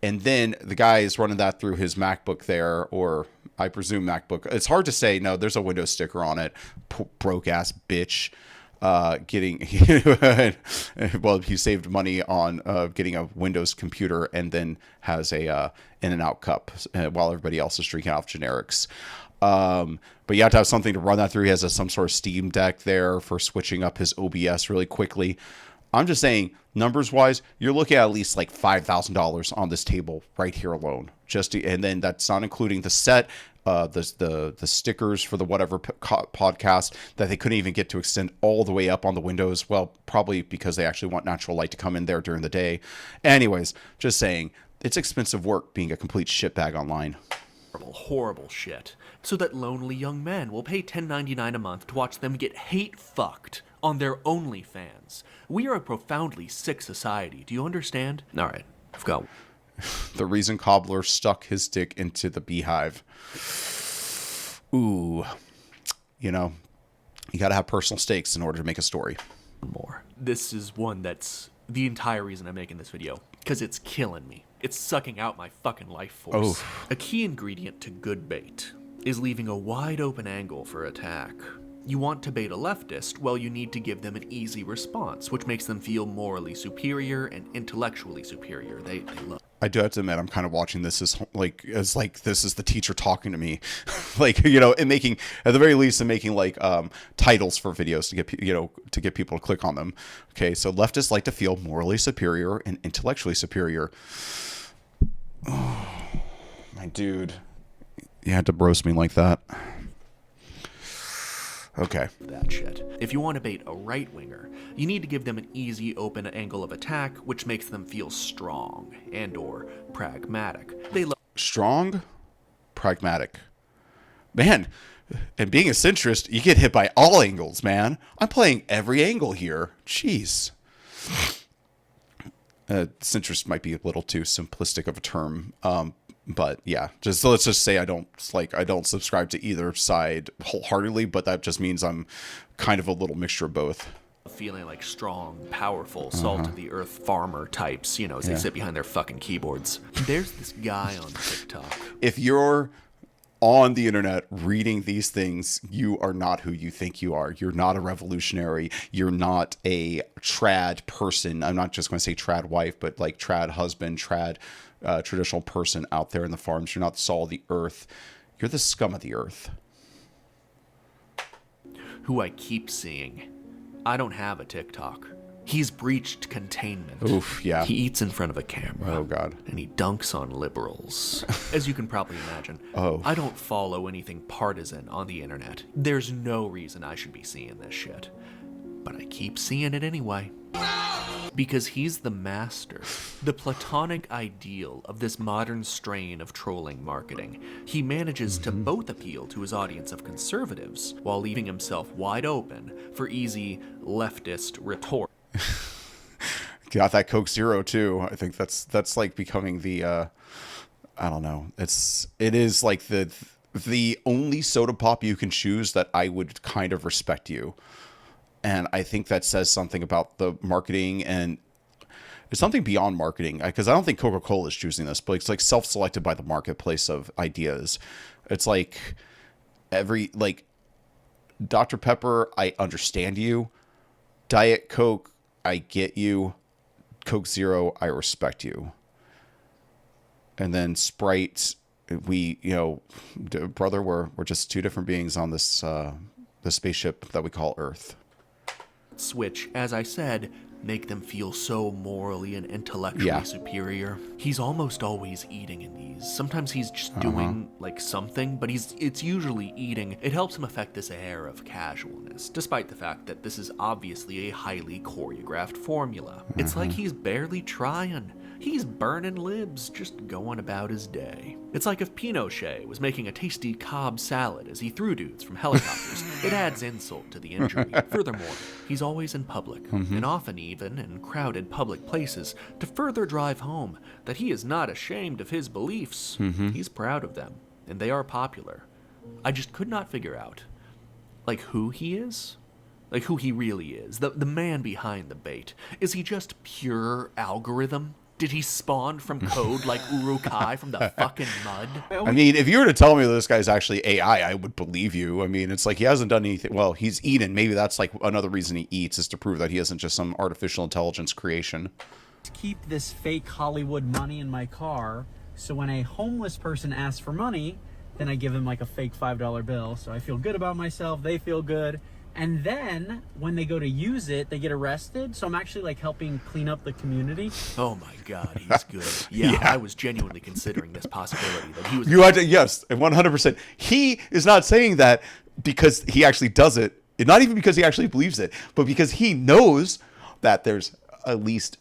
And then the guy is running that through his MacBook there, or I presume MacBook. It's hard to say. No, there's a Windows sticker on it. Broke ass bitch. Getting well, he saved money on getting a Windows computer, and then has a in and out cup while everybody else is drinking off generics. But you have to have something to run that through. He has some sort of Steam Deck there for switching up his OBS really quickly. I'm just saying, numbers wise, you're looking at least like $5,000 on this table right here alone. And then that's not including the set, the stickers for the whatever podcast that they couldn't even get to extend all the way up on the windows. Well, probably because they actually want natural light to come in there during the day. Anyways, just saying, it's expensive work being a complete shitbag online. Horrible shit. So that lonely young men will pay $10.99 a month to watch them get hate fucked on their OnlyFans. We are a profoundly sick society. Do you understand? All right, I've got the reason Cobbler stuck his dick into the beehive. Ooh, you know, you got to have personal stakes in order to make a story. more. This is one that's the entire reason I'm making this video, because it's killing me. It's sucking out my fucking life force. Oh. A key ingredient to good bait is leaving a wide open angle for attack. You want to bait a leftist, well, you need to give them an easy response, which makes them feel morally superior and intellectually superior. They love. I do have to admit, I'm kind of watching this as like this is the teacher talking to me, like, you know, and making, at the very least, and making like titles for videos to get to get people to click on them. Okay, so leftists like to feel morally superior and intellectually superior. Oh, my dude, you had to roast me like that. Okay. That shit. If you want to bait a right-winger, you need to give them an easy open angle of attack, which makes them feel strong and or pragmatic. They love Strong, pragmatic. Man, and being a centrist, you get hit by all angles, man. I'm playing every angle here. Jeez. Centrist might be a little too simplistic of a term. But yeah, let's just say I don't subscribe to either side wholeheartedly, but that just means I'm kind of a little mixture of both. feeling like strong, powerful, salt of the earth farmer types, you know, as they sit behind their fucking keyboards. There's this guy on TikTok. If you're on the internet reading these things, you are not who you think you are. You're not a revolutionary. You're not a trad person. I'm not just going to say trad wife, but like trad husband, trad traditional person out there in the farms. You're not the salt of the earth. You're the scum of the earth. Who I keep seeing. I don't have a TikTok. He's breached containment. Oof, yeah. He eats in front of a camera. Oh, God. And he dunks on liberals. As you can probably imagine. Oh. I don't follow anything partisan on the internet. There's no reason I should be seeing this shit. But I keep seeing it anyway. Because he's the master, the platonic ideal of this modern strain of trolling marketing. He manages to both appeal to his audience of conservatives while leaving himself wide open for easy leftist retort. Got that Coke Zero too. I think that's like becoming the I don't know. It is like the only soda pop you can choose that I would kind of respect you. And I think that says something about the marketing, and it's something beyond marketing, because I don't think Coca-Cola is choosing this, but it's like self-selected by the marketplace of ideas. It's like Dr. Pepper, I understand you. Diet Coke, I get you. Coke Zero, I respect you. And then Sprite, brother, we're just two different beings on this the spaceship that we call Earth. Which, as I said, make them feel so morally and intellectually superior. He's almost always eating in these. Sometimes he's just doing like something, but it's usually eating. It helps him affect this air of casualness, despite the fact that this is obviously a highly choreographed formula. It's like he's barely trying. He's burning libs, just going about his day. It's like if Pinochet was making a tasty Cobb salad as he threw dudes from helicopters. It adds insult to the injury. Furthermore, he's always in public, and often even in crowded public places, to further drive home that he is not ashamed of his beliefs. He's proud of them, and they are popular. I just could not figure out like who he is? Like who he really is? The man behind the bait. Is he just pure algorithm? Did he spawn from code like Uruk-hai from the fucking mud? I mean, if you were to tell me that this guy's actually AI, I would believe you. I mean, it's like he hasn't done anything. Well, he's eaten. Maybe that's like another reason he eats, is to prove that he isn't just some artificial intelligence creation. Keep this fake Hollywood money in my car, so when a homeless person asks for money, then I give them like a fake $5 bill. So I feel good about myself. They feel good. And then when they go to use it, they get arrested. So I'm actually like helping clean up the community. Oh my God, he's good. Yeah, I was genuinely considering this possibility that he was. You had to, yes, 100%. He is not saying that because he actually does it. Not even because he actually believes it, but because he knows that there's at least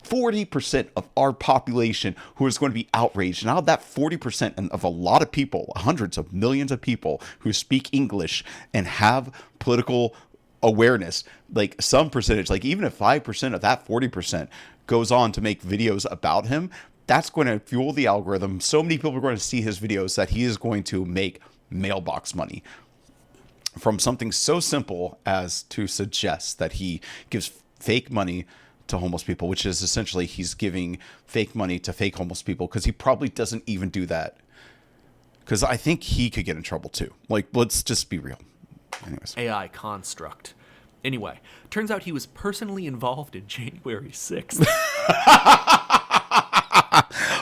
40% of our population who is going to be outraged. And out of that 40% of a lot of people, hundreds of millions of people who speak English and have political awareness, like some percentage, like even if 5% of that 40% goes on to make videos about him, that's going to fuel the algorithm. So many people are going to see his videos that he is going to make mailbox money from something so simple as to suggest that he gives fake money to homeless people, which is essentially he's giving fake money to fake homeless people, because he probably doesn't even do that. Because I think he could get in trouble too. Like, let's just be real. Anyways. AI construct. Anyway, turns out he was personally involved in January 6th.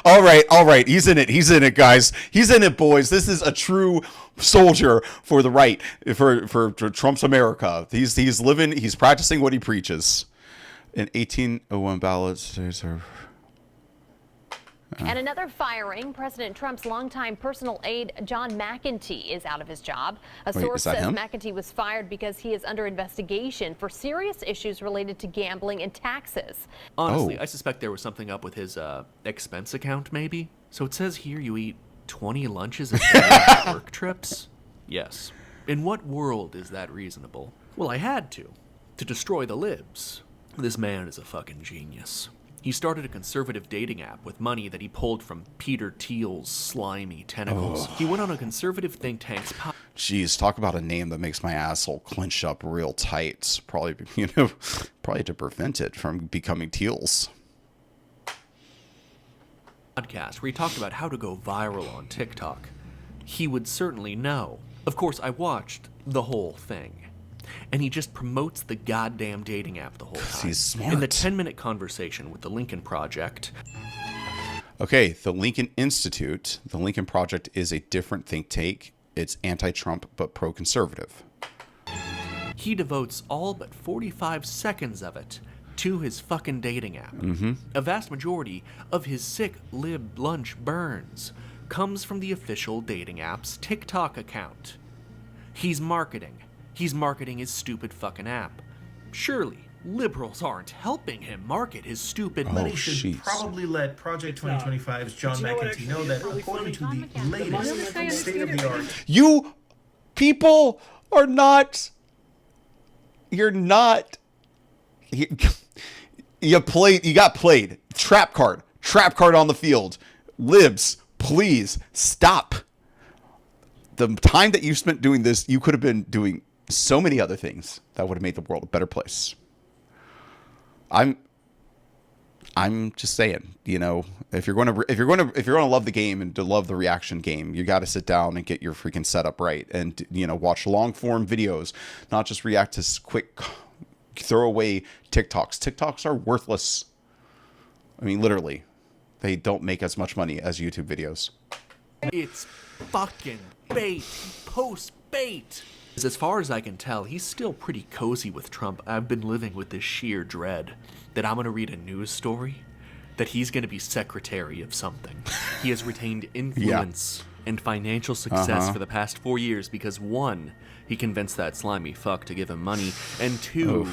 All right. He's in it, guys. He's in it, boys. This is a true soldier for the right, for Trump's America. He's practicing what he preaches. In 1801 ballots. And another firing. President Trump's longtime personal aide, John McEntee, is out of his job. A source says McEntee was fired because he is under investigation for serious issues related to gambling and taxes. Honestly, I suspect there was something up with his expense account, maybe. So it says here you eat 20 lunches a day on work trips? Yes. In what world is that reasonable? Well, I had to destroy the libs. This man is a fucking genius. He started a conservative dating app with money that he pulled from Peter Thiel's slimy tentacles. He went on a conservative think tank's Jeez, talk about a name that makes my asshole clench up real tight. Probably to prevent it from becoming Thiel's podcast where he talked about how to go viral on TikTok. He would certainly know. Of course, I watched the whole thing. And he just promotes the goddamn dating app the whole time. He's smart. In the 10-minute conversation with the Lincoln Project. Okay, the Lincoln Institute, the Lincoln Project is a different think tank. It's anti-Trump, but pro-conservative. He devotes all but 45 seconds of it to his fucking dating app. Mm-hmm. A vast majority of his sick lib lunch burns comes from the official dating app's TikTok account. He's marketing his stupid fucking app. Surely, liberals aren't helping him market his stupid... But he should probably let Project 2025's John McEntee know that according to the latest state-of-the-art... You people are not... You're not... You got played. Trap card on the field. Libs, please, stop. The time that you spent doing this, you could have been doing so many other things that would have made the world a better place. I'm just saying, if you're going to love the game and to love the reaction game, you got to sit down and get your freaking setup right, and watch long form videos, not just react to quick throwaway TikToks. TikToks are worthless. I mean, literally, they don't make as much money as YouTube videos. It's fucking bait. Post bait. As far as I can tell, he's still pretty cozy with Trump. I've been living with this sheer dread that I'm going to read a news story that he's going to be secretary of something. He has retained influence and financial success for the past 4 years because 1, he convinced that slimy fuck to give him money, and 2,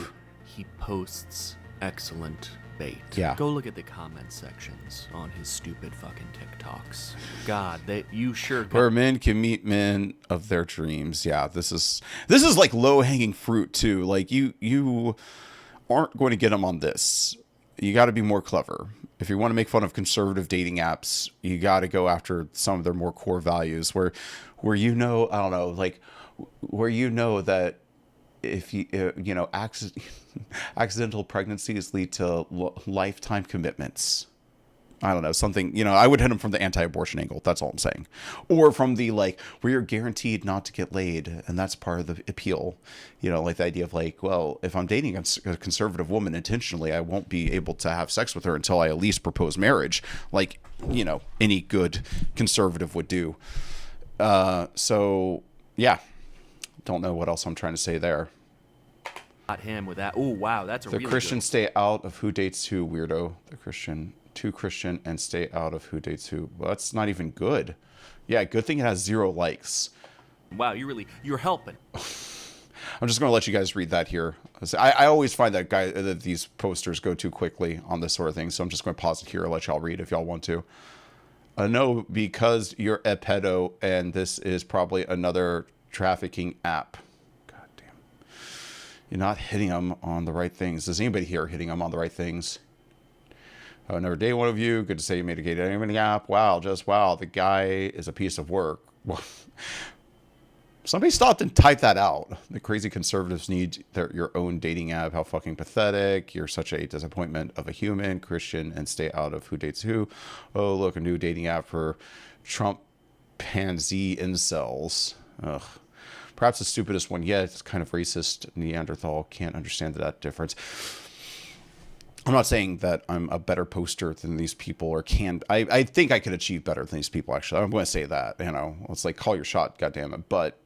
he posts excellent bait. Yeah. Go look at the comment sections on his stupid fucking TikToks. God, you sure where men can meet men of their dreams. Yeah, this is like low hanging fruit too. Like you aren't going to get them on this. You got to be more clever. If you want to make fun of conservative dating apps, you got to go after some of their more core values where I don't know, like where you know that if you accidental pregnancies lead to lifetime commitments. I don't know, something, I would hit him from the anti-abortion angle. That's all I'm saying. Or from the, like, where you're guaranteed not to get laid. And that's part of the appeal. Like the idea of like, well, if I'm dating a conservative woman intentionally, I won't be able to have sex with her until I at least propose marriage. Like, any good conservative would do. So, yeah. Don't know what else I'm trying to say there. Got him with that. Oh, wow. That's a the really Christians stay out of who dates who, weirdo. The Christian... Too Christian and stay out of who dates who. Well, that's not even good. Yeah, good thing it has 0 likes. Wow, you're helping. I'm just going to let you guys read that here. I always find that these posters go too quickly on this sort of thing, so I'm just going to pause it here and let y'all read if y'all want to. No, because you're a pedo, and this is probably another trafficking app. God damn. You're not hitting them on the right things. Is anybody here hitting them on the right things? Never date one of you. Good to say you made a gay dating app. Wow, just wow. The guy is a piece of work. Somebody stopped and typed that out. The crazy conservatives need your own dating app. How fucking pathetic. You're such a disappointment of a human. Christian and stay out of who dates who. Oh, look, a new dating app for Trump pansy incels. Ugh. Perhaps the stupidest one yet. It's kind of racist. Neanderthal can't understand that difference. I'm not saying that I'm a better poster than these people or can. I think I could achieve better than these people, actually. I'm going to say that, It's like, call your shot, goddammit. But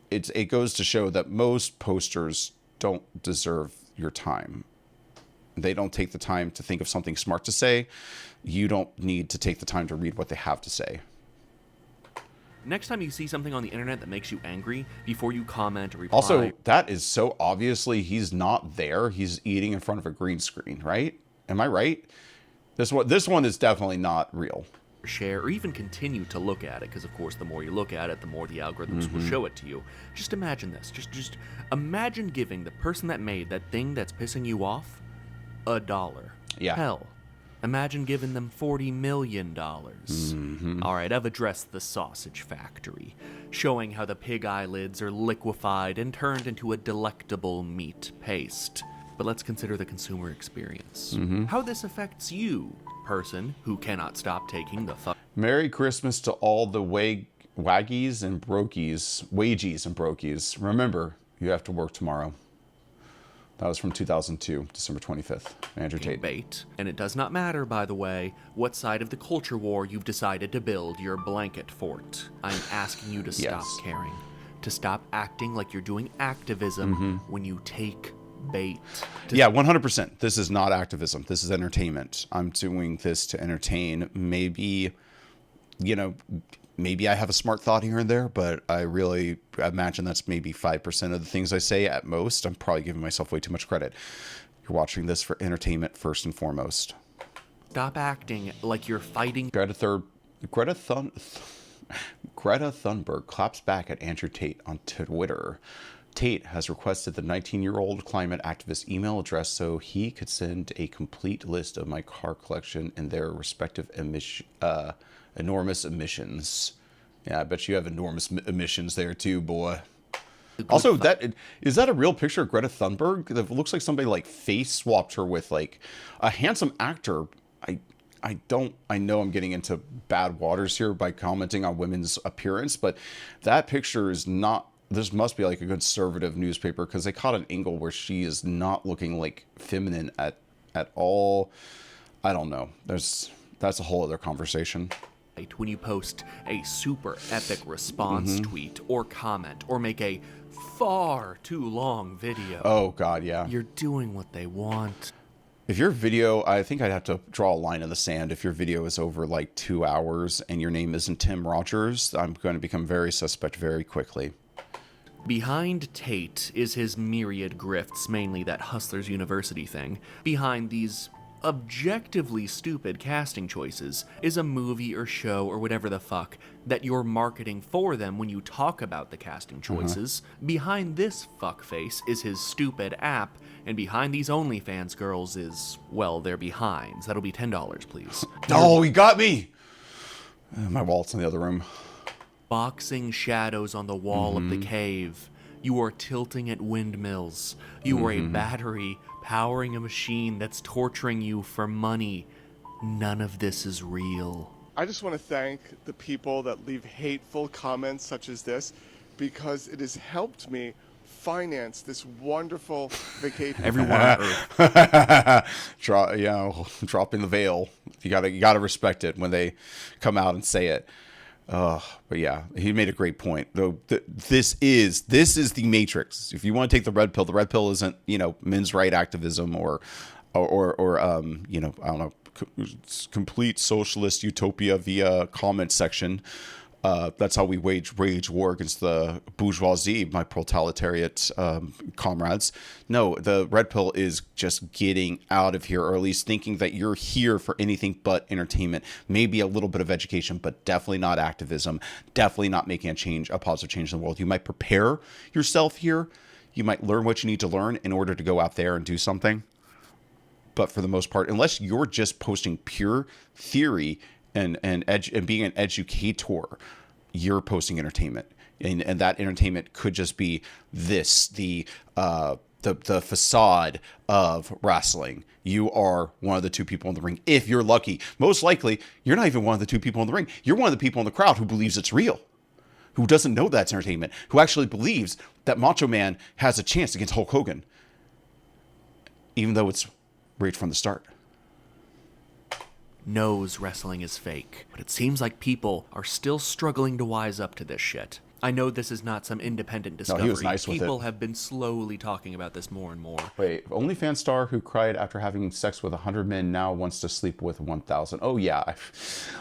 it goes to show that most posters don't deserve your time. They don't take the time to think of something smart to say. You don't need to take the time to read what they have to say. Next time you see something on the internet that makes you angry, before you comment or reply... Also, that is so obviously he's not there. He's eating in front of a green screen, right? Am I right? This one is definitely not real. Share or even continue to look at it, because of course the more you look at it, the more the algorithms will show it to you. Just imagine this. Just imagine giving the person that made that thing that's pissing you off $1. Yeah. Hell. Imagine giving them $40 million. All right, I've addressed the sausage factory, showing how the pig eyelids are liquefied and turned into a delectable meat paste. But let's consider the consumer experience. How this affects you, person who cannot stop taking the fuck. Merry Christmas to all the waggies and brokies, wagies and brokies. Remember, you have to work tomorrow. That was from 2002, December 25th. Andrew Tate. Bait. And it does not matter, by the way, what side of the culture war you've decided to build your blanket fort. I'm asking you to stop caring. To stop acting like you're doing activism when you take bait. Yeah, 100%. This is not activism. This is entertainment. I'm doing this to entertain. Maybe, maybe I have a smart thought here and there, but I really imagine that's maybe 5% of the things I say at most. I'm probably giving myself way too much credit. You're watching this for entertainment first and foremost. Stop acting like you're fighting. Greta Thunberg claps back at Andrew Tate on Twitter. Tate has requested the 19-year-old climate activist email address so he could send a complete list of my car collection and their respective enormous emissions. Yeah, I bet you have enormous emissions there too, boy. Also, is that a real picture of Greta Thunberg? That looks like somebody like face swapped her with like a handsome actor. I know I'm getting into bad waters here by commenting on women's appearance, but that picture is not. This must be like a conservative newspaper because they caught an angle where she is not looking like feminine at all. I don't know. That's a whole other conversation. When you post a super epic response tweet or comment or make a far too long video. Oh God, yeah. You're doing what they want. If your video, I think I'd have to draw a line in the sand. If your video is over like 2 hours and your name isn't Tim Rogers, I'm going to become very suspect very quickly. Behind Tate is his myriad grifts, mainly that Hustlers University thing. Behind these objectively stupid casting choices is a movie or show or whatever the fuck that you're marketing for them when you talk about the casting choices. Behind this fuckface is his stupid app, and behind these OnlyFans girls is, well, their behinds. That'll be $10, please. Oh, he got me! My wallet's in the other room. boxing shadows on the wall of the cave. You are tilting at windmills. You are a battery powering a machine that's torturing you for money. None of this is real. I just want to thank the people that leave hateful comments such as this, because it has helped me finance this wonderful vacation. Everyone on Earth. Dropping the veil. You gotta respect it when they come out and say it. But yeah, he made a great point. Though this is the Matrix. If you want to take the red pill isn't men's right activism or I don't know, complete socialist utopia via comment section. That's how we wage war against the bourgeoisie, my proletariat comrades. No, the red pill is just getting out of here, or at least thinking that you're here for anything but entertainment. Maybe a little bit of education, but definitely not activism. Definitely not making a positive change in the world. You might prepare yourself here. You might learn what you need to learn in order to go out there and do something. But for the most part, unless you're just posting pure theory and being an educator, you're posting entertainment, and that entertainment could just be the facade of wrestling. You are one of the two people in the ring, if you're lucky. Most likely, you're not even one of the two people in the ring. You're one of the people in the crowd who believes it's real, who doesn't know that's entertainment, who actually believes that Macho Man has a chance against Hulk Hogan, even though it's right from the start. Knows wrestling is fake, but it seems like people are still struggling to wise up to this shit. I know this is not some independent discovery. No, he was nice with it. People have been slowly talking about this more and more. Wait, OnlyFans star who cried after having sex with 100 men now wants to sleep with 1,000. Oh yeah,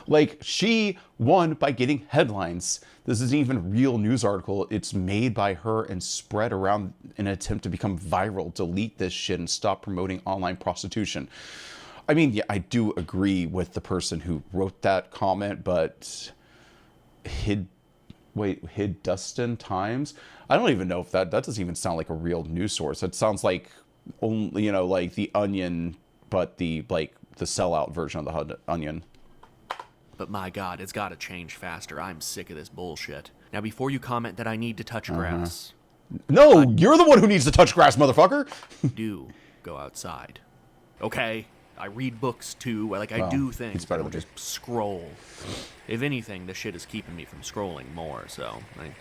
like she won by getting headlines. This isn't even a real news article. It's made by her and spread around in an attempt to become viral. Delete this shit and stop promoting online prostitution. I mean, yeah, I do agree with the person who wrote that comment, but hid Dustin Times? I don't even know if that doesn't even sound like a real news source. It sounds like only, like the Onion, but the sellout version of the Onion. But my God, it's gotta change faster. I'm sick of this bullshit. Now, before you comment that I need to touch grass. No, you're the one who needs to touch grass, motherfucker. Do go outside. Okay? I read books too. I do things. I don't just scroll. If anything, this shit is keeping me from scrolling more, so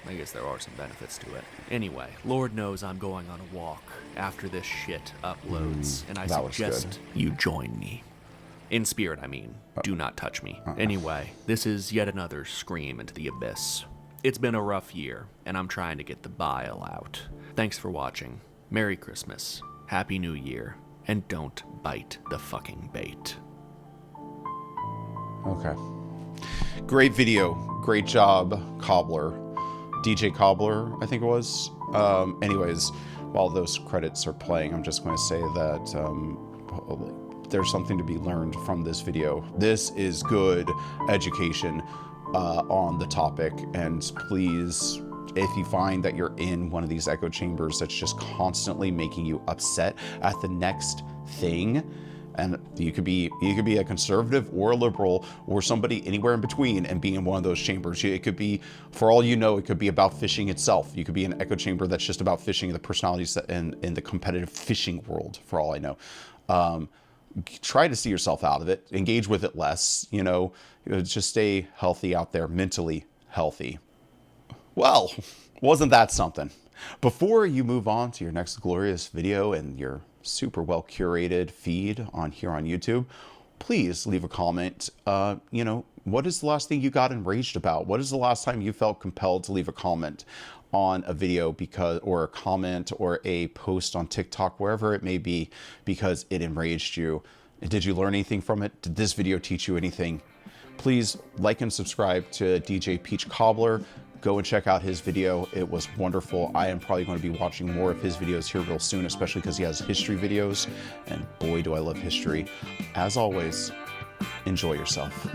I guess there are some benefits to it. Anyway, Lord knows I'm going on a walk after this shit uploads, and I suggest you join me. In spirit, I mean. Do not touch me. Anyway, this is yet another scream into the abyss. It's been a rough year, and I'm trying to get the bile out. Thanks for watching. Merry Christmas. Happy New Year. And don't bite the fucking bait. Okay. Great video. Great job, Cobbler. DJ Cobbler, I think it was. Anyways, while those credits are playing, I'm just going to say that there's something to be learned from this video. This is good education on the topic. And please, if you find that you're in one of these echo chambers that's just constantly making you upset at the next thing, and you could be a conservative or a liberal or somebody anywhere in between and be in one of those chambers. It could be, for all you know, it could be about fishing itself. You could be in an echo chamber that's just about fishing, the personalities in the competitive fishing world, for all I know. Try to see yourself out of it. Engage with it less. Just stay healthy out there, mentally healthy. Well, wasn't that something? Before you move on to your next glorious video and your super well curated feed here on YouTube, please leave a comment. What is the last thing you got enraged about? What is the last time you felt compelled to leave a comment on a video or a comment or a post on TikTok, wherever it may be, because it enraged you? Did you learn anything from it? Did this video teach you anything? Please like and subscribe to DJ Peach Cobbler. Go and check out his video. It was wonderful. I am probably going to be watching more of his videos here real soon, especially because he has history videos. And boy, do I love history. As always, enjoy yourself.